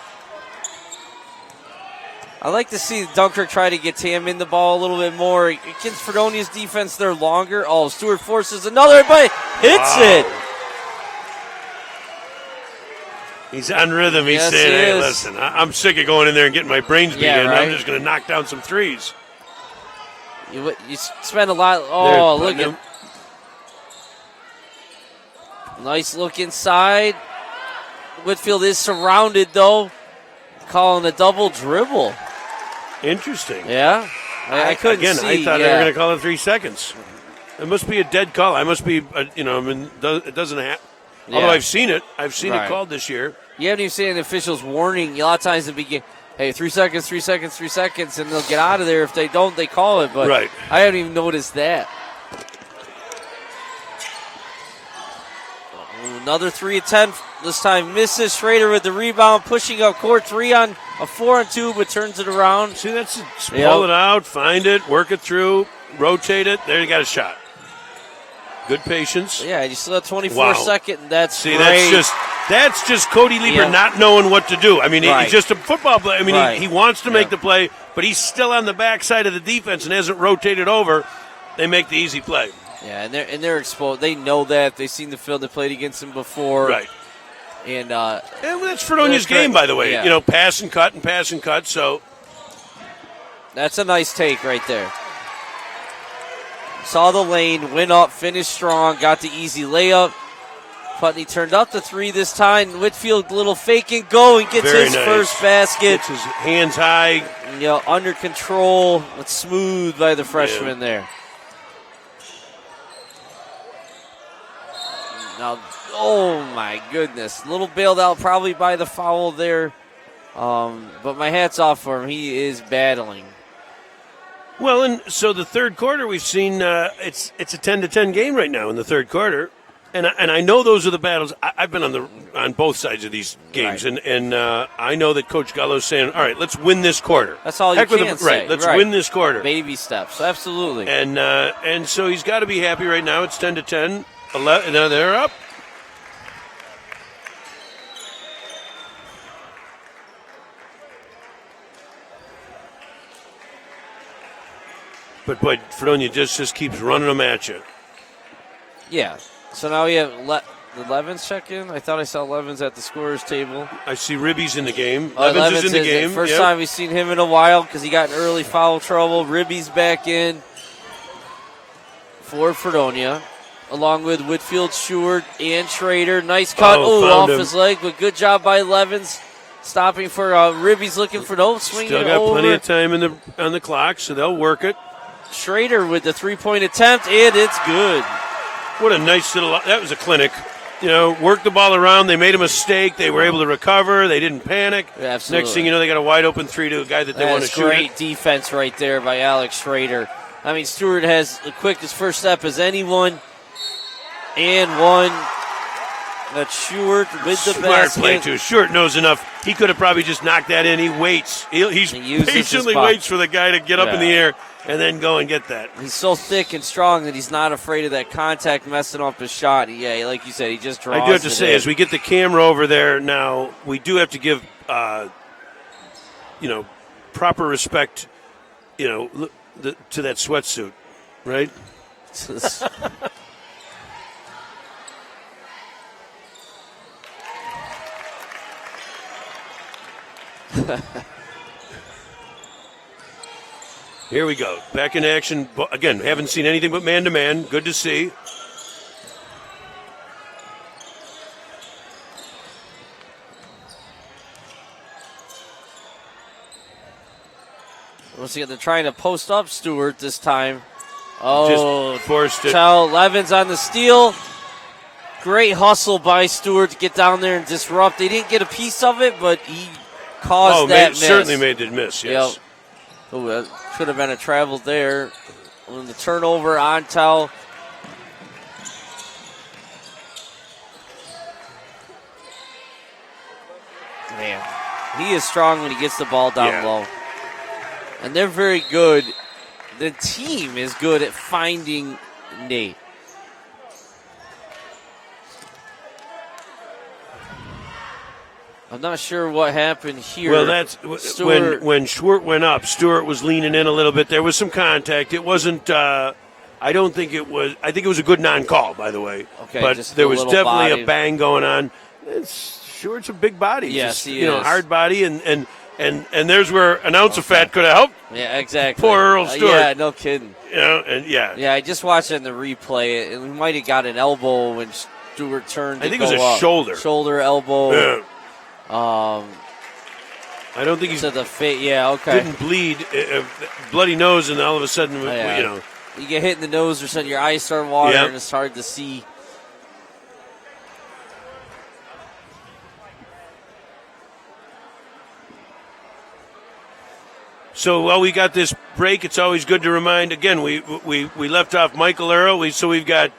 I like to see Dunkirk try to get Tam in the ball a little bit more. Against Fredonia's defense, they're longer. Oh, Stewart forces another, but hits it. He's on rhythm. He's saying, hey, listen, I'm sick of going in there and getting my brains beat in. Right? I'm just going to knock down some threes. You spend a lot. Oh, look at him. Nice look inside. Whitfield is surrounded, though. Calling a double dribble. Interesting. Yeah. I couldn't see. I thought they were going to call it 3 seconds. It must be a dead call. I must be, it doesn't happen. Yeah. Although I've seen it. I've seen it called this year. You haven't even seen the officials warning. A lot of times they begin, hey, 3 seconds, 3 seconds, 3 seconds, and they'll get out of there. If they don't, they call it. But I haven't even noticed that. Another 3 attempt. This time misses. Schrader with the rebound, pushing up court. 3 on a 4-on-2, but turns it around. See, that's pull it out, find it, work it through, rotate it. There you got a shot. Good patience. Yeah, you still have 24 seconds. That's great. That's just Cody Lieber not knowing what to do. I mean, he's just a football player. I mean, he wants to make the play, but he's still on the backside of the defense and hasn't rotated over. They make the easy play. Yeah, and they're exposed. They know that. They've seen the field. They played against him before. Right. And that's Fredonia's game, by the way. Yeah. Pass and cut, So that's a nice take right there. Saw the lane, went up, finished strong, got the easy layup. Putney turned up the 3 this time. Whitfield, little fake and go, and gets his first basket. Gets his hands high. Under control. It's smooth by the freshman there. Now, oh my goodness. A little bailed out probably by the foul there. But my hat's off for him. He is battling. Well, and so the third quarter we've seen it's a 10-10 game right now in the third quarter. And I know those are the battles. I've been on both sides of these games, and I know that Coach Gallo's saying, all right, let's win this quarter. That's all you can say. Right, let's win this quarter. Baby steps, absolutely. And so he's got to be happy right now. It's 10-10. 11, now they're up. But boy, Fredonia just keeps running them at you. Yeah. So now we have the Levens check in. I thought I saw Levens at the scorer's table. I see Ribby's in the game. Levens is in the game. First time we've seen him in a while because he got in early foul trouble. Ribby's back in for Fredonia, along with Whitfield, Stewart, and Schrader. Nice cut. Off his leg, but good job by Levens. Stopping for Ribby's looking for swinging Still got plenty of time on the clock, so they'll work it. Schrader with the 3-point attempt, and it's good. What a nice little – that was a clinic. Worked the ball around. They made a mistake. They were able to recover. They didn't panic. Absolutely. Next thing you know, they got a wide open 3 to a guy that they want to shoot. Great defense right there by Alex Schrader. I mean, Stewart has the quickest first step as anyone. And one. That's Stewart with the basket. Smart play, too. Stewart knows enough. He could have probably just knocked that in. He waits. He patiently waits for the guy to get up in the air and then go and get that. He's so thick and strong that he's not afraid of that contact messing up his shot. Yeah, like you said, he just draws. I do have to say, as we get the camera over there now, we do have to give, proper respect, to that sweatsuit, right? Here we go. Back in action. Again, haven't seen anything but man-to-man. Good to see. Once again, they're trying to post up Stewart this time. Oh, just forced it. Levens on the steal. Great hustle by Stewart to get down there and disrupt. They didn't get a piece of it, but he caused that miss. Certainly made the miss, yes. Yep. Oh, that could have been a travel there. On the turnover on Tell. Man, he is strong when he gets the ball down Yeah. low. And they're very good. The team is good at finding Nate. I'm not sure what happened here. Well, that's Stewart, when Schwartz went up. Stewart was leaning in a little bit. There was some contact. It wasn't. I don't think it was. I think it was a good non-call, by the way. Okay, but just there a was little definitely body. a bang going on. Stewart's a big body. Yes, he is. is. Hard body, and there's where an ounce of fat could have helped. Yeah, exactly. Poor Earl Stewart. Yeah, no kidding. Yeah, I just watched it in the replay, and we might have got an elbow when Stewart turned. I think it was a shoulder, elbow. Yeah. I don't think he's to the face. Yeah, okay. didn't bleed, bloody nose, and all of a sudden, you get hit in the nose or something, your eyes start watering, Yep. and it's hard to see. So while we got this break, it's always good to remind. Again, we left off Michael Earl. So we've got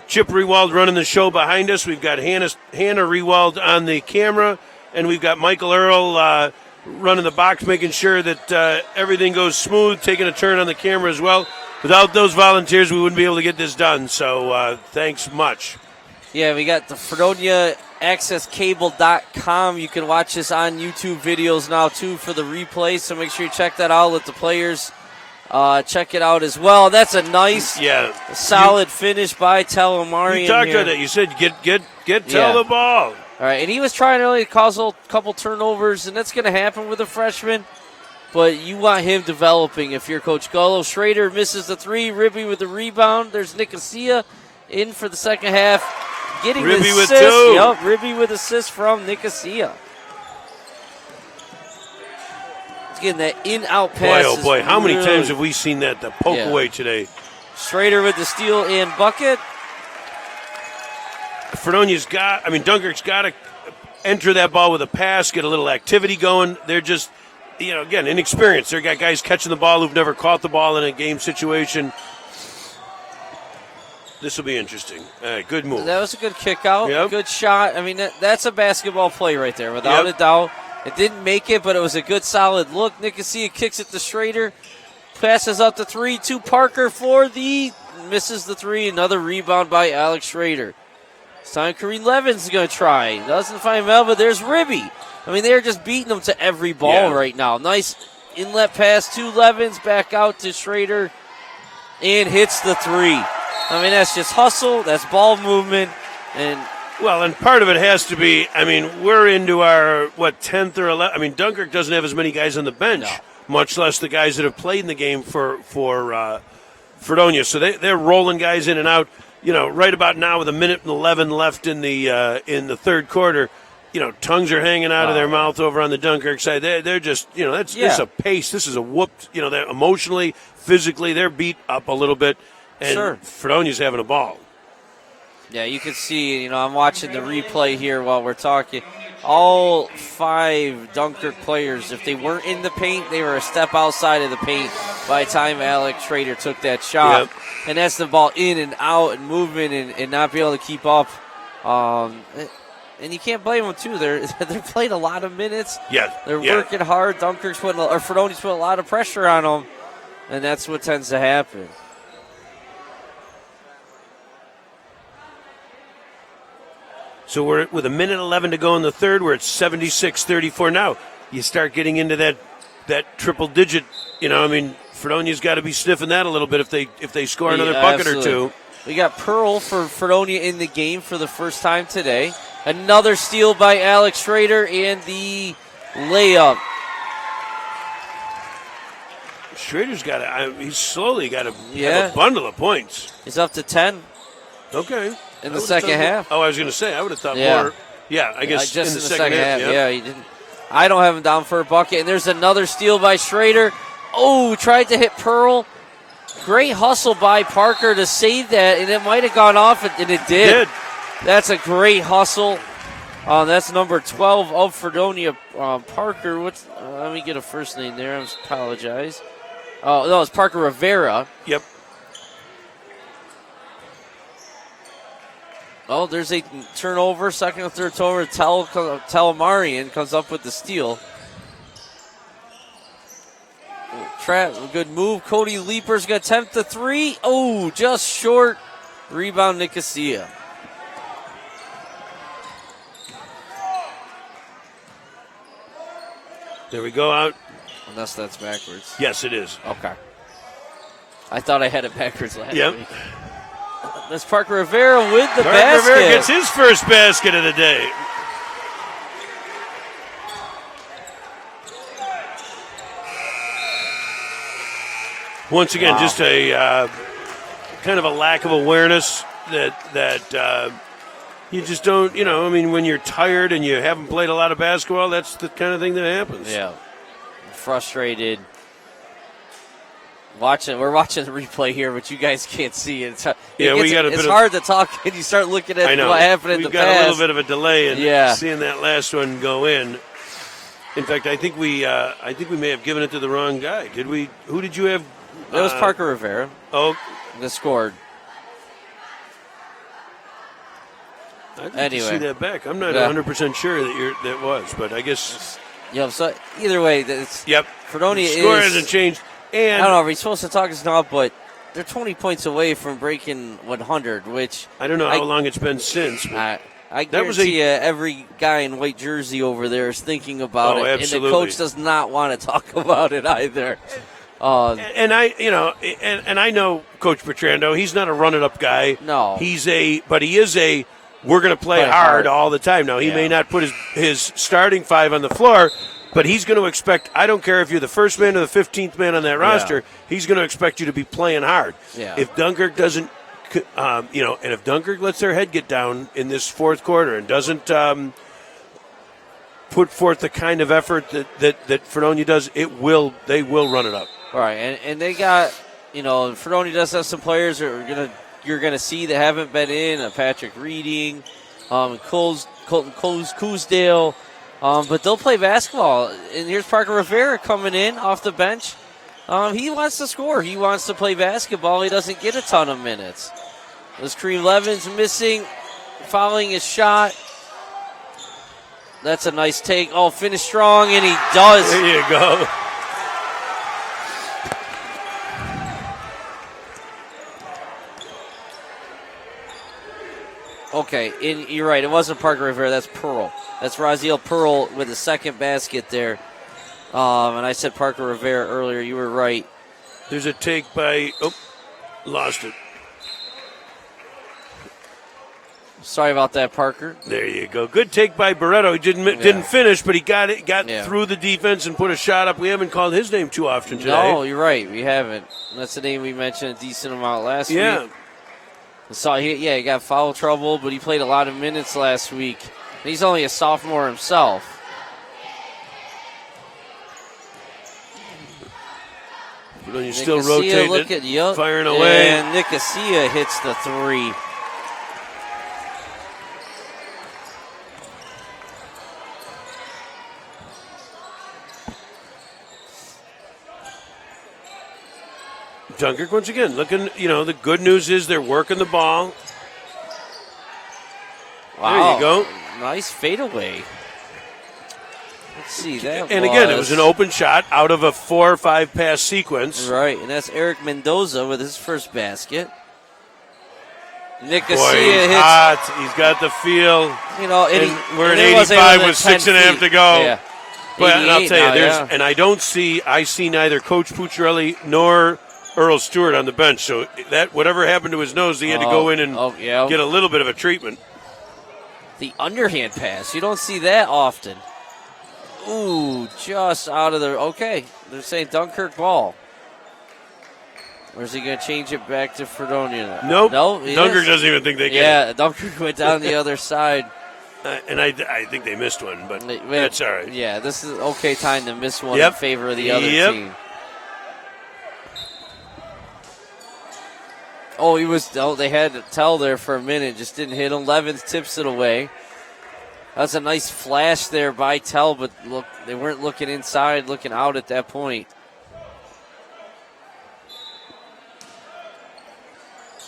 Chip Rewald running the show behind us. We've got Hannah Rewald on the camera, and we've got Michael Earl running the box, making sure that everything goes smooth, taking a turn on the camera as well. Without those volunteers, we wouldn't be able to get this done. So thanks much. Yeah, we got the Fredonia accesscable.com. You can watch this on YouTube videos now, too, for the replay. So make sure you check that out. Let the players check it out as well. That's a nice, solid finish by Talamari. You talked about that. You said get Tell the ball. All right, and he was trying to cause a couple turnovers, and that's going to happen with a freshman. But you want him developing if you're Coach Gullo. Schrader misses the three. Ribby with the rebound. There's Nicosia in for the second half. Getting Ribby the with assist. two. Yep, Ribby with assist from Nicosia. He's getting that in-out pass. Boy, oh boy, how many times have we seen that the poke away today? Schrader with the steal and bucket. Dunkirk's got to enter that ball with a pass, get a little activity going. They're just, again, inexperienced. They've got guys catching the ball who've never caught the ball in a game situation. This will be interesting. All right, good move. That was a good kick out. Yep. Good shot. I mean, that's a basketball play right there, without a doubt. It didn't make it, but it was a good, solid look. Nicosia kicks it to Schrader. Passes up the three to Parker misses the three. Another rebound by Alex Schrader. This time Kareem Levin's going to try. Doesn't find Mel, but there's Ribby. I mean, they're just beating them to every ball right now. Nice inlet pass to Levins, back out to Schrader, and hits the three. I mean, that's just hustle. That's ball movement. And part of it has to be, we're into our, 10th or 11th. Dunkirk doesn't have as many guys on the bench, much less the guys that have played in the game for Fredonia. So they're rolling guys in and out. Right about now with 1:11 left in the third quarter, tongues are hanging out of their mouth over on the Dunkirk side. They're just, this is a pace. This is a whoop. They're emotionally, physically, they're beat up a little bit. And Fredonia's having a ball. Yeah, you can see, I'm watching the replay here while we're talking. All five Dunkirk players, if they weren't in the paint, they were a step outside of the paint by the time Alex Schrader took that shot. Yep. And that's the ball in and out and movement and not be able to keep up. And you can't blame them, too. They're playing a lot of minutes. Yeah. They're working hard. Fredonia's putting a lot of pressure on them, and that's what tends to happen. So we're with 1:11 to go in the third. We're at 76-34 now. You start getting into that triple digit. Fredonia's got to be sniffing that a little bit if they score another bucket or two. We got Pearl for Fredonia in the game for the first time today. Another steal by Alex Schrader and the layup. Schrader's he's slowly got a bundle of points. He's up to 10. Okay. In the second half. Oh, I was going to say, I would have thought more. Yeah, I guess just in the second half. Yeah, he didn't. I don't have him down for a bucket. And there's another steal by Schrader. Oh, tried to hit Pearl. Great hustle by Parker to save that, and it might have gone off, and it did. That's a great hustle. That's number 12 of Fredonia, Parker. Let me get a first name there. I apologize. Oh, no, it's Parker Rivera. Yep. Oh, there's a turnover, second or third turnover. Talamarian comes up with the steal. Trap, good move. Cody Leaper's going to attempt the three. Oh, just short. Rebound, Nicosia. There we go out. Unless that's backwards. Yes, it is. Okay. I thought I had it backwards last Yep. week. That's Parker Rivera with the Parker basket. Rivera gets his first basket of the day. Once again, just a kind of a lack of awareness that you just don't, I mean, when you're tired and you haven't played a lot of basketball, that's the kind of thing that happens. Yeah. Frustrated. We're watching the replay here, but you guys can't see it. It's hard to talk and you start looking at what happened in the past. We've got a little bit of a delay in seeing that last one go in. In fact, I think we may have given it to the wrong guy. Did we? Who did you have? It was Parker Rivera. Oh, that scored. I'd like to see that back. I'm not 100% sure that was, but I guess. Yeah. So either way, Fredonia the score hasn't changed. And I don't know. Are we supposed to talk this now? But they're 20 points away from breaking 100, which I don't know how long it's been since. I guarantee you, every guy in white jersey over there is thinking about it, absolutely. and the coach does not want to talk about it either. And I know Coach Bertrando. He's not a run-it-up guy. No, but he is a. We're going to play hard all the time. Now he may not put his starting five on the floor, but he's going to expect. I don't care if you're the first man or the 15th man on that roster. He's going to expect you to be playing hard. Yeah. If Dunkirk doesn't, and if Dunkirk lets their head get down in this fourth quarter and doesn't put forth the kind of effort that Fredonia does, they will run it up. All right, and they got, Fredonia does have some players that you're gonna see that haven't been in, Patrick Reading, Colton Coosdale, but they'll play basketball. And here's Parker Rivera coming in off the bench. He wants to score. He wants to play basketball. He doesn't get a ton of minutes. This Kareem Levin's missing, fouling his shot. That's a nice take. Oh, finish strong, and he does. There you go. Okay, you're right. It wasn't Parker Rivera. That's Pearl. That's Raziel Pearl with the second basket there. And I said Parker Rivera earlier. You were right. There's a take by. Oh, lost it. Sorry about that, Parker. There you go. Good take by Barreto. He didn't finish, but he got it. Got through the defense and put a shot up. We haven't called his name too often today. No, you're right. We haven't. That's the name we mentioned a decent amount last week. He got foul trouble, but he played a lot of minutes last week. He's only a sophomore himself. You still rotating, firing away. And Nicosia hits the three. Dunkirk once again looking, the good news is they're working the ball. Wow. There you go. Nice fadeaway. Let's see that. And again, it was an open shot out of a 4 or 5 pass sequence. Right, and that's Eric Mendoza with his first basket. Nicosia hits. Hot. He's got the feel. We're at 85 with 6.5 to go. Yeah. But I'll tell you, I see neither Coach Pucciarelli nor Earl Stewart on the bench. So that whatever happened to his nose, he had to go in and get a little bit of a treatment. The underhand pass. You don't see that often. Ooh, just out of the. Okay, they're saying Dunkirk ball. Or is he going to change it back to Fredonia? Nope. No, Dunkirk doesn't even think they can. Yeah, Dunkirk went down the other side. And I think they missed one, but that's all right. Yeah, this is okay time to miss one in favor of the other team. They had to tell there for a minute, just didn't hit him. Levins tips it away. That's a nice flash there by Tell, but look, they weren't looking inside, looking out at that point.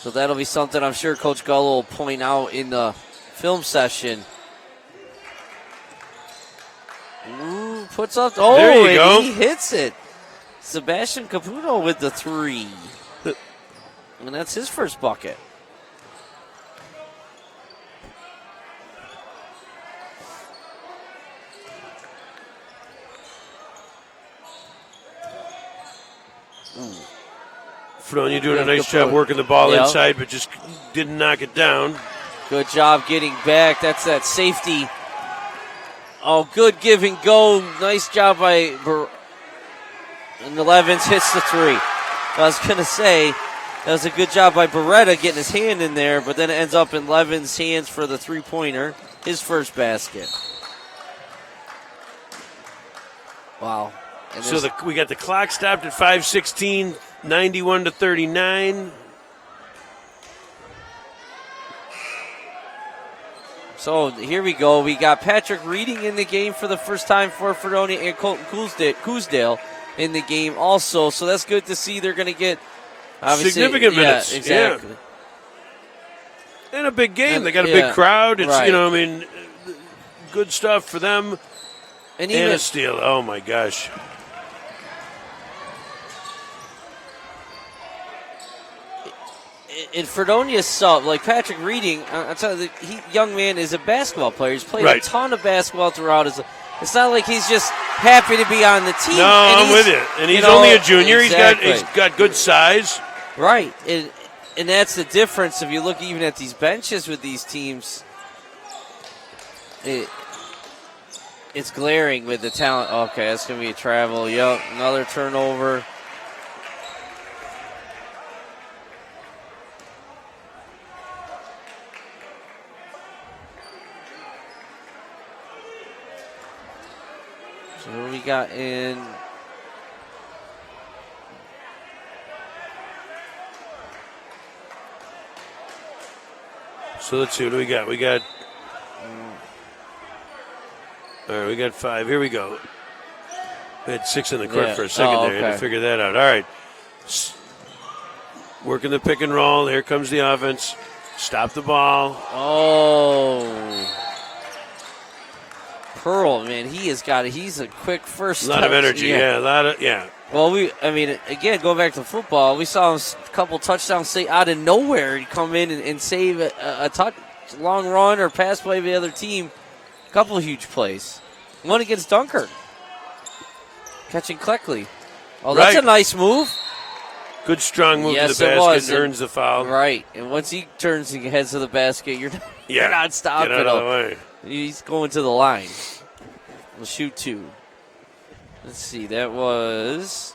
So that'll be something I'm sure Coach Gullo will point out in the film session. Ooh, puts up. Oh, there you and go. he hits it. Sebastian Caputo with the 3. And that's his first bucket. Fredonia doing a nice job working the ball inside, but just didn't knock it down. Good job getting back. That's that safety. Oh, good give and go. Nice job by and Levens hits the 3. I was going to say, that was a good job by Beretta getting his hand in there, but then it ends up in Levens' hands for the 3-pointer, his first basket. Wow. And so we got the clock stopped at 5:16, 91-39. So here we go. We got Patrick Reading in the game for the first time for Fredonia, and Colton Coosdale in the game also. So that's good to see. They're going to get significant minutes. Yeah, exactly. Yeah. And a big game. They got a big crowd. It's right. Good stuff for them. And a steal. Oh my gosh. In Fredonia's sub, like Patrick Reading, I'm telling you, young man is a basketball player. He's played a ton of basketball throughout his. It's not like he's just happy to be on the team. No, I'm with you. And he's only a junior. Exactly. He's got good size. Right, and that's the difference. If you look even at these benches with these teams, it's glaring with the talent. Okay, that's going to be a travel. Yep, another turnover. So what do we got in? So let's see, what do we got? All right, we got 5. Here we go. We had 6 in the court for a second there. Had to figure that out. All right. Working the pick and roll. Here comes the offense. Stop the ball. Oh. Pearl, man, he's a quick first. A lot of energy, yeah. Well, again, going back to football, we saw him a couple touchdowns say out of nowhere. He'd come in and save a long run or pass play of the other team. A couple of huge plays. One against Dunkirk. Catching Cleckley. Oh, that's a nice move. Good strong move to the basket, earns the foul. Right, and once he turns and heads to the basket, you're not stopping him. Get out of the way. He's going to the line. We'll shoot 2. Let's see. That was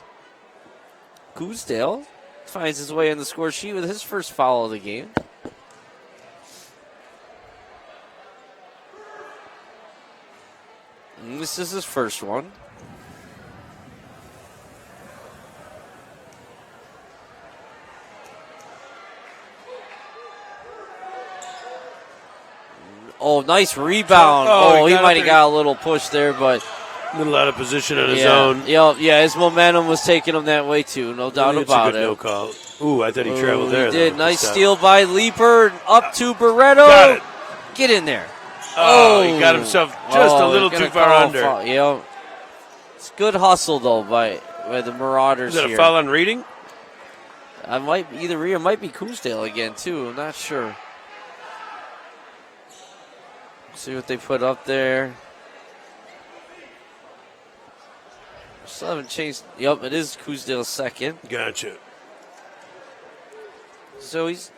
Coosdale. Finds his way on the score sheet with his first foul of the game. And this is his first one. Oh, nice rebound. He might have got a little push there, but a little out of position on his own. Yeah, his momentum was taking him that way too, no doubt about it. No call. Ooh, I thought he traveled there. He did. Nice steal by Leaper, up to Barreto. Got it. Get in there. He got himself just a little too far under. It's good hustle though by the Marauders here. Is that here. a foul on Reading? I might be Coosdale again too. I'm not sure. See what they put up there. Still haven't changed. Yep, it is Coosdale's second. Gotcha. So he's.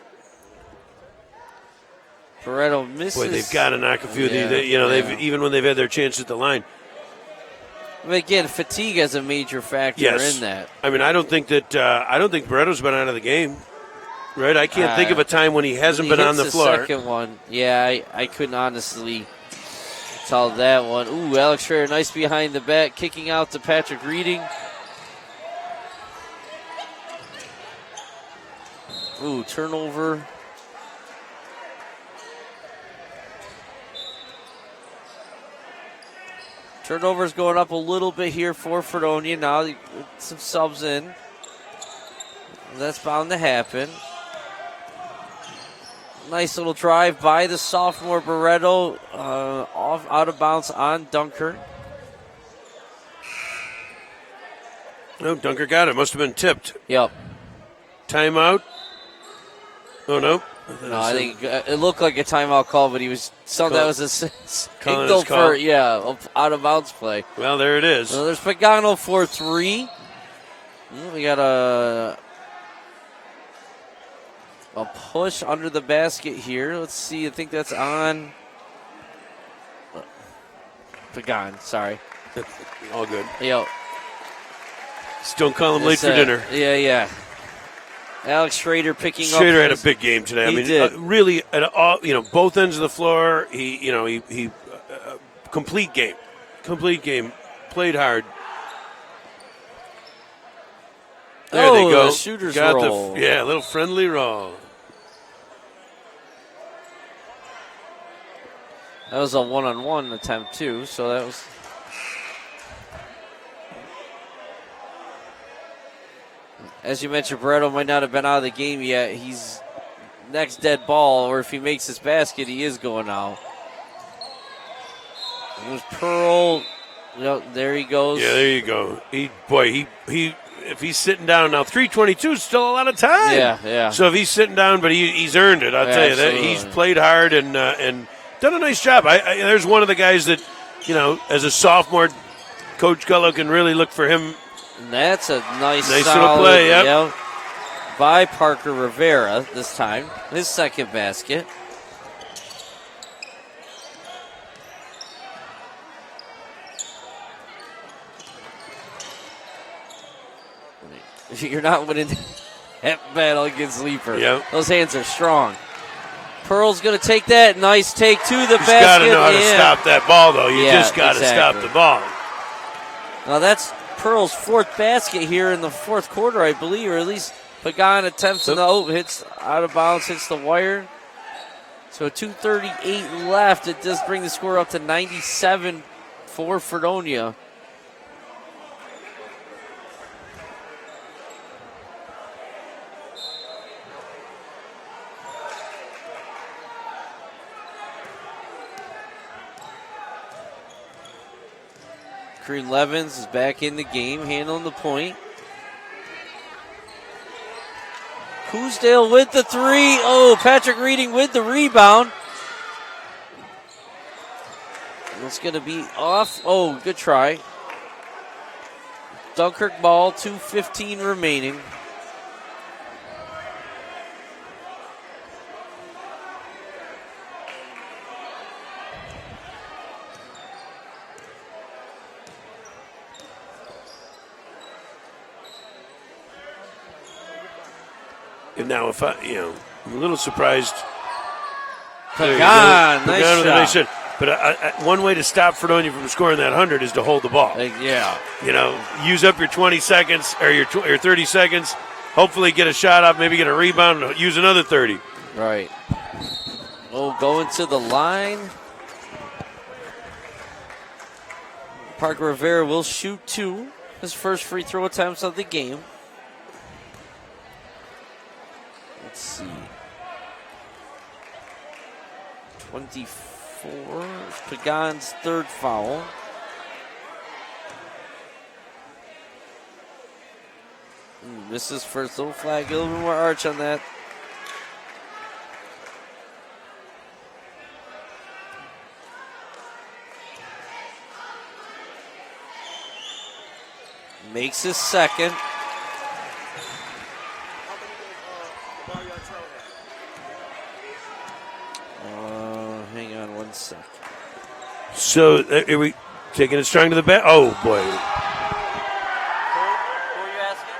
Barreto misses. Boy, they've got to knock a few of these. They've even when they've had their chance at the line. But again, fatigue is a major factor in that. I mean, I don't think Barreto's been out of the game. Right, I can't think of a time when he hasn't been on the floor. Second one, I couldn't honestly tell that one. Ooh, Alex Schreier, nice behind the back, kicking out to Patrick Reading. Ooh, turnover. Turnovers going up a little bit here for Fredonia now. Some subs in. That's bound to happen. Nice little drive by the sophomore Barreto, out of bounds on Dunkirk. No, Dunkirk got it. Must have been tipped. Yep. Timeout. Oh, no. No, I think it looked like a timeout call, but he was that was a signal call. for out of bounds play. Well, there it is. So there's Pagano for 3. We got a push under the basket here. Let's see. I think that's on Pagan. Sorry. All good. Yo. Just don't call him late for dinner. Yeah. Alex Schrader picking up. Schrader had a big game today. He did. Really, at all, both ends of the floor. He complete game, played hard. There they go. The shooter's got roll. a little friendly roll. That was a one-on-one attempt too. So that was. As you mentioned, Barreto might not have been out of the game yet. He's next dead ball, or if he makes his basket, he is going out. It was Pearl. There he goes. Yeah, there you go. He if he's sitting down now, 3:22 is still a lot of time. Yeah. So if he's sitting down, but he's earned it. I'll tell you that he's played hard and done a nice job. There's one of the guys that, as a sophomore, Coach Gullo can really look for him. And that's a nice little play, yep. By Parker Rivera this time. His second basket. You're not winning that battle against Leaper. Yep. Those hands are strong. Pearl's going to take that. Nice take to the basket. You got to know how to stop that ball, though. You just got to stop the ball. Now that's Pearl's fourth basket here in the fourth quarter, I believe, or at least Pagan attempts hits out of bounds, hits the wire. So 2:38 left. It does bring the score up to 97 for Fredonia. Green Levins is back in the game, handling the point. Coosdale with the 3. Oh, Patrick Reading with the rebound. It's going to be off. Oh, good try. Dunkirk ball, 2:15 remaining. Now, if I'm a little surprised. Pagan, nice shot. But one way to stop Fredonia from scoring that 100 is to hold the ball. Use up your 20 seconds or your 30 seconds. Hopefully get a shot up, maybe get a rebound, and use another 30. Right. Oh, going to the line. Parker Rivera will shoot 2. His first free throw attempts of the game. Let's see. 24. Pagan's third foul. Misses first. Little flag. A little bit more arch on that. Makes his second. Hang on 1 second. So, are we taking it strong to the back? Oh, boy. Who are you asking?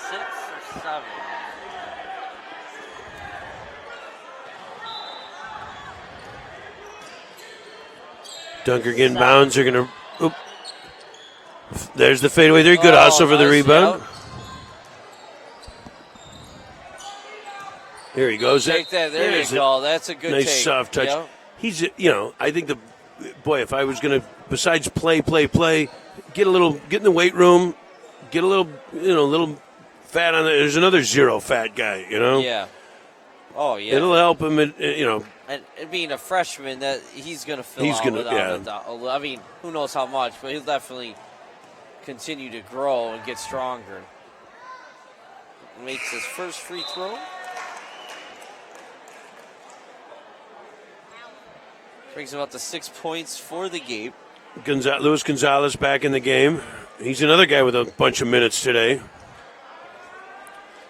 6 or 7? Dunkirk inbounds. They're going to. There's the fadeaway. They're good hustle for the rebound. Yep. There he goes. Take that. There you go. That's a good nice take. Soft touch. Yep. He's, I think if I was going to, besides play, get in the weight room, get a little, little fat on there. There's another zero fat guy, Yeah. Oh, yeah. It'll help him, And being a freshman, that he's going to fill out without a doubt. I mean, who knows how much, but he'll definitely continue to grow and get stronger. Makes his first free throw. Brings him up to 6 points for the game. Luis Gonzalez back in the game. He's another guy with a bunch of minutes today.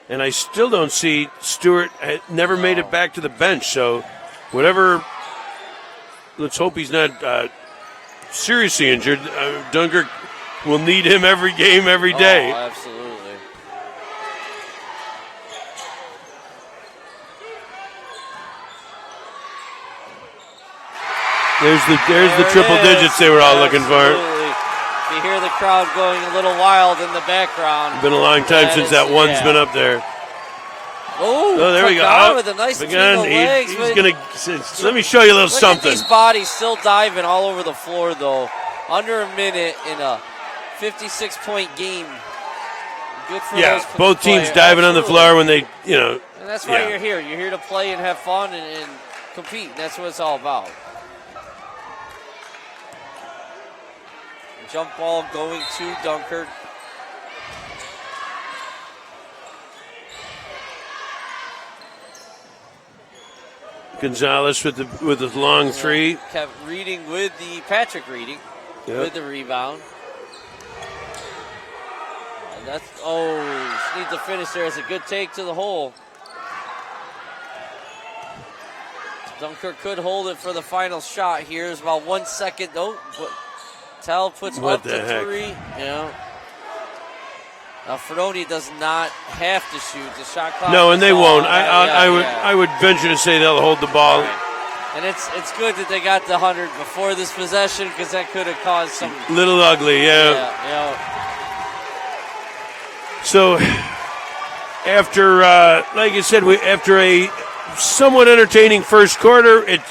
And I still don't see Stewart never made it back to the bench. So whatever, let's hope he's not seriously injured. Dunkirk will need him every game, every day. Oh, absolutely. There's the triple digits they were all looking for. You hear the crowd going a little wild in the background. Been a long time since that one's been up there. Oh, there we go. With a nice again, legs, he's going to. Let me show you a little something. These bodies still diving all over the floor, though. Under a minute in a 56-point game. Good for those both teams diving on the floor when they, And that's why you're here. You're here to play and have fun and compete. And that's what it's all about. Jump ball going to Dunkirk. Gonzalez with the long three. Kept Reading with the Patrick Reading with the rebound. And that's just needs to finish there. It's a good take to the hole. Dunkirk could hold it for the final shot here. There's about 1 second. Tell puts up to 3. Now Fredonia does not have to shoot. The shot clock. No, and they won't. I would venture to say they'll hold the ball. Right. And it's good that they got the 100 before this possession because that could have caused some little ugly. So after, like I said, after a somewhat entertaining first quarter, it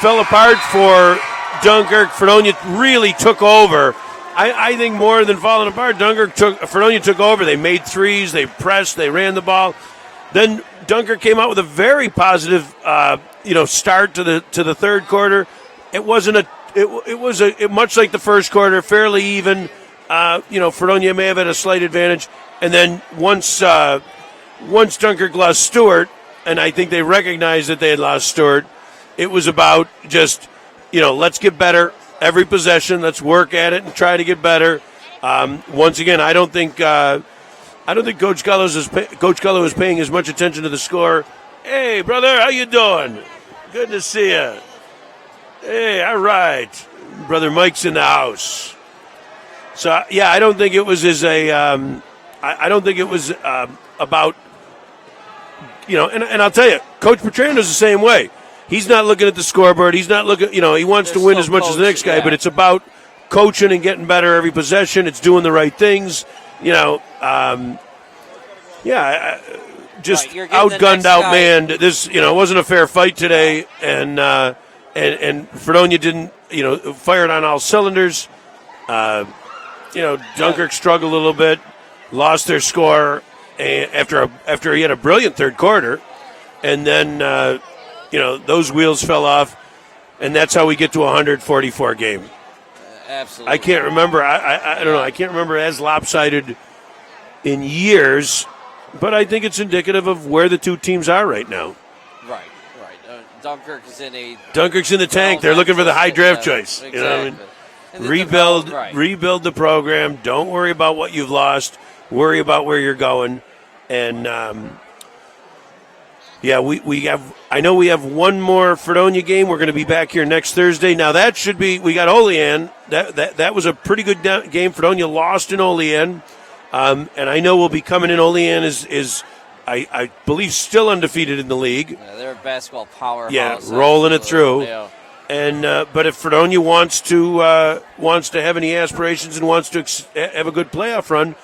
fell apart for Dunkirk. Fredonia really took over. I think more than falling apart, Fredonia took over. They made threes, they pressed, they ran the ball. Then Dunkirk came out with a very positive, start to the third quarter. It was much like the first quarter, fairly even. Fredonia may have had a slight advantage, and then once Dunkirk lost Stewart, and I think they recognized that they had lost Stewart, it was about just, let's get better every possession. Let's work at it and try to get better. Once again, I don't think Coach Gullo is paying as much attention to the score. Hey, brother, how you doing? Good to see you. Hey, all right. Brother Mike's in the house. So I don't think it was I don't think it was about, and I'll tell you, Coach Petrando's the same way. He's not looking at the scoreboard. He's not looking, he wants to win as much as the next guy, but it's about coaching and getting better every possession. It's doing the right things, just outgunned, outmanned. This, it wasn't a fair fight today, and Fredonia didn't, fired on all cylinders. Dunkirk struggled a little bit, lost their score after he had a brilliant third quarter, and then those wheels fell off, and that's how we get to a 144 game. Absolutely. I can't remember. I don't know. I can't remember as lopsided in years, but I think it's indicative of where the two teams are right now. Right. Dunkirk's in the tank. They're looking for the high draft choice. Exactly. Rebuild the program. Don't worry about what you've lost. Worry about where you're going. And we have. I know we have one more Fredonia game. We're going to be back here next Thursday. Now that should be. We got Olean. That was a pretty good game. Fredonia lost in Olean, and I know we'll be coming in. Olean is I believe still undefeated in the league. Yeah, they're a basketball powerhouse. Yeah, rolling it through. Yeah. And but if Fredonia wants to have any aspirations and wants to have a good playoff run,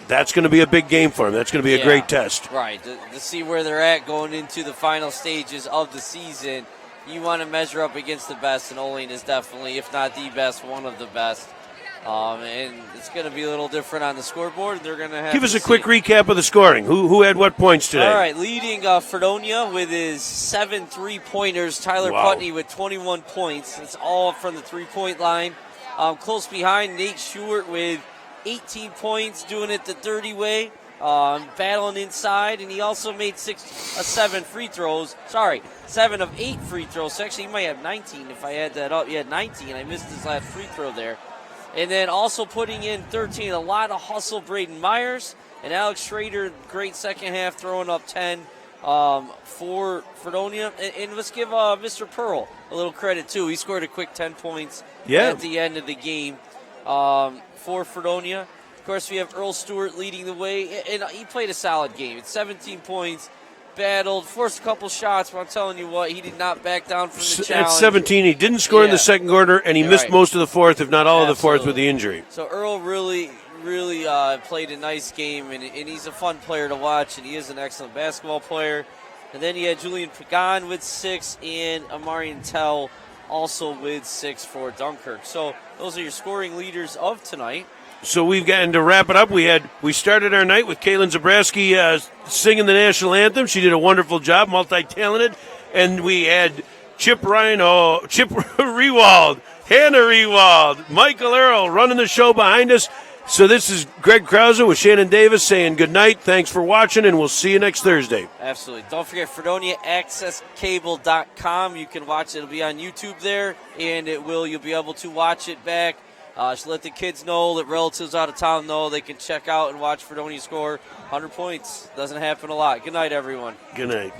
that's going to be a big game for them. That's going to be a great test. Right, to see where they're at going into the final stages of the season. You want to measure up against the best, and Olean is definitely, if not the best, one of the best. And it's going to be a little different on the scoreboard. They're going to have Give us to a quick see. recap of the scoring. Who had what points today? All right, leading Fredonia with his 7 3-pointers. Tyler Wow. Putney with 21 points. It's all from the 3-point line. Close behind, Nate Stewart with 18 points, doing it the dirty way, battling inside, and he also made 7 free throws. Sorry, 7 of 8 free throws. So actually, he might have 19 if I add that up. He had 19. I missed his last free throw there. And then also putting in 13, a lot of hustle, Braden Myers. And Alex Schrader, great second half, throwing up 10 for Fredonia. And let's give Mr. Pearl a little credit, too. He scored a quick 10 points at the end of the game for Fredonia. Of course, we have Earl Stewart leading the way. And he played a solid game. It's 17 points. Battled, forced a couple shots, but I'm telling you what, he did not back down from the challenge. At 17, he didn't score in the second quarter, and he missed most of the fourth, if not all of the fourth, with the injury. So Earl really played a nice game, and he's a fun player to watch, and he is an excellent basketball player. And then you had Julian Pagan with 6, and Amarian Tell also with 6 for Dunkirk. So those are your scoring leaders of tonight. So we've gotten to wrap it up. We started our night with Kaylin Zabrowski singing the national anthem. She did a wonderful job, multi-talented. And we had Chip Rewald, Hannah Rewald, Michael Earl running the show behind us. So this is Greg Krause with Shannon Davis saying good night. Thanks for watching, and we'll see you next Thursday. Absolutely. Don't forget FredoniaAccessCable.com. You can watch it. It'll be on YouTube there, and you'll be able to watch it back. Just let the kids know, that relatives out of town know they can check out and watch Fredonia score 100 points. Doesn't happen a lot. Good night, everyone. Good night.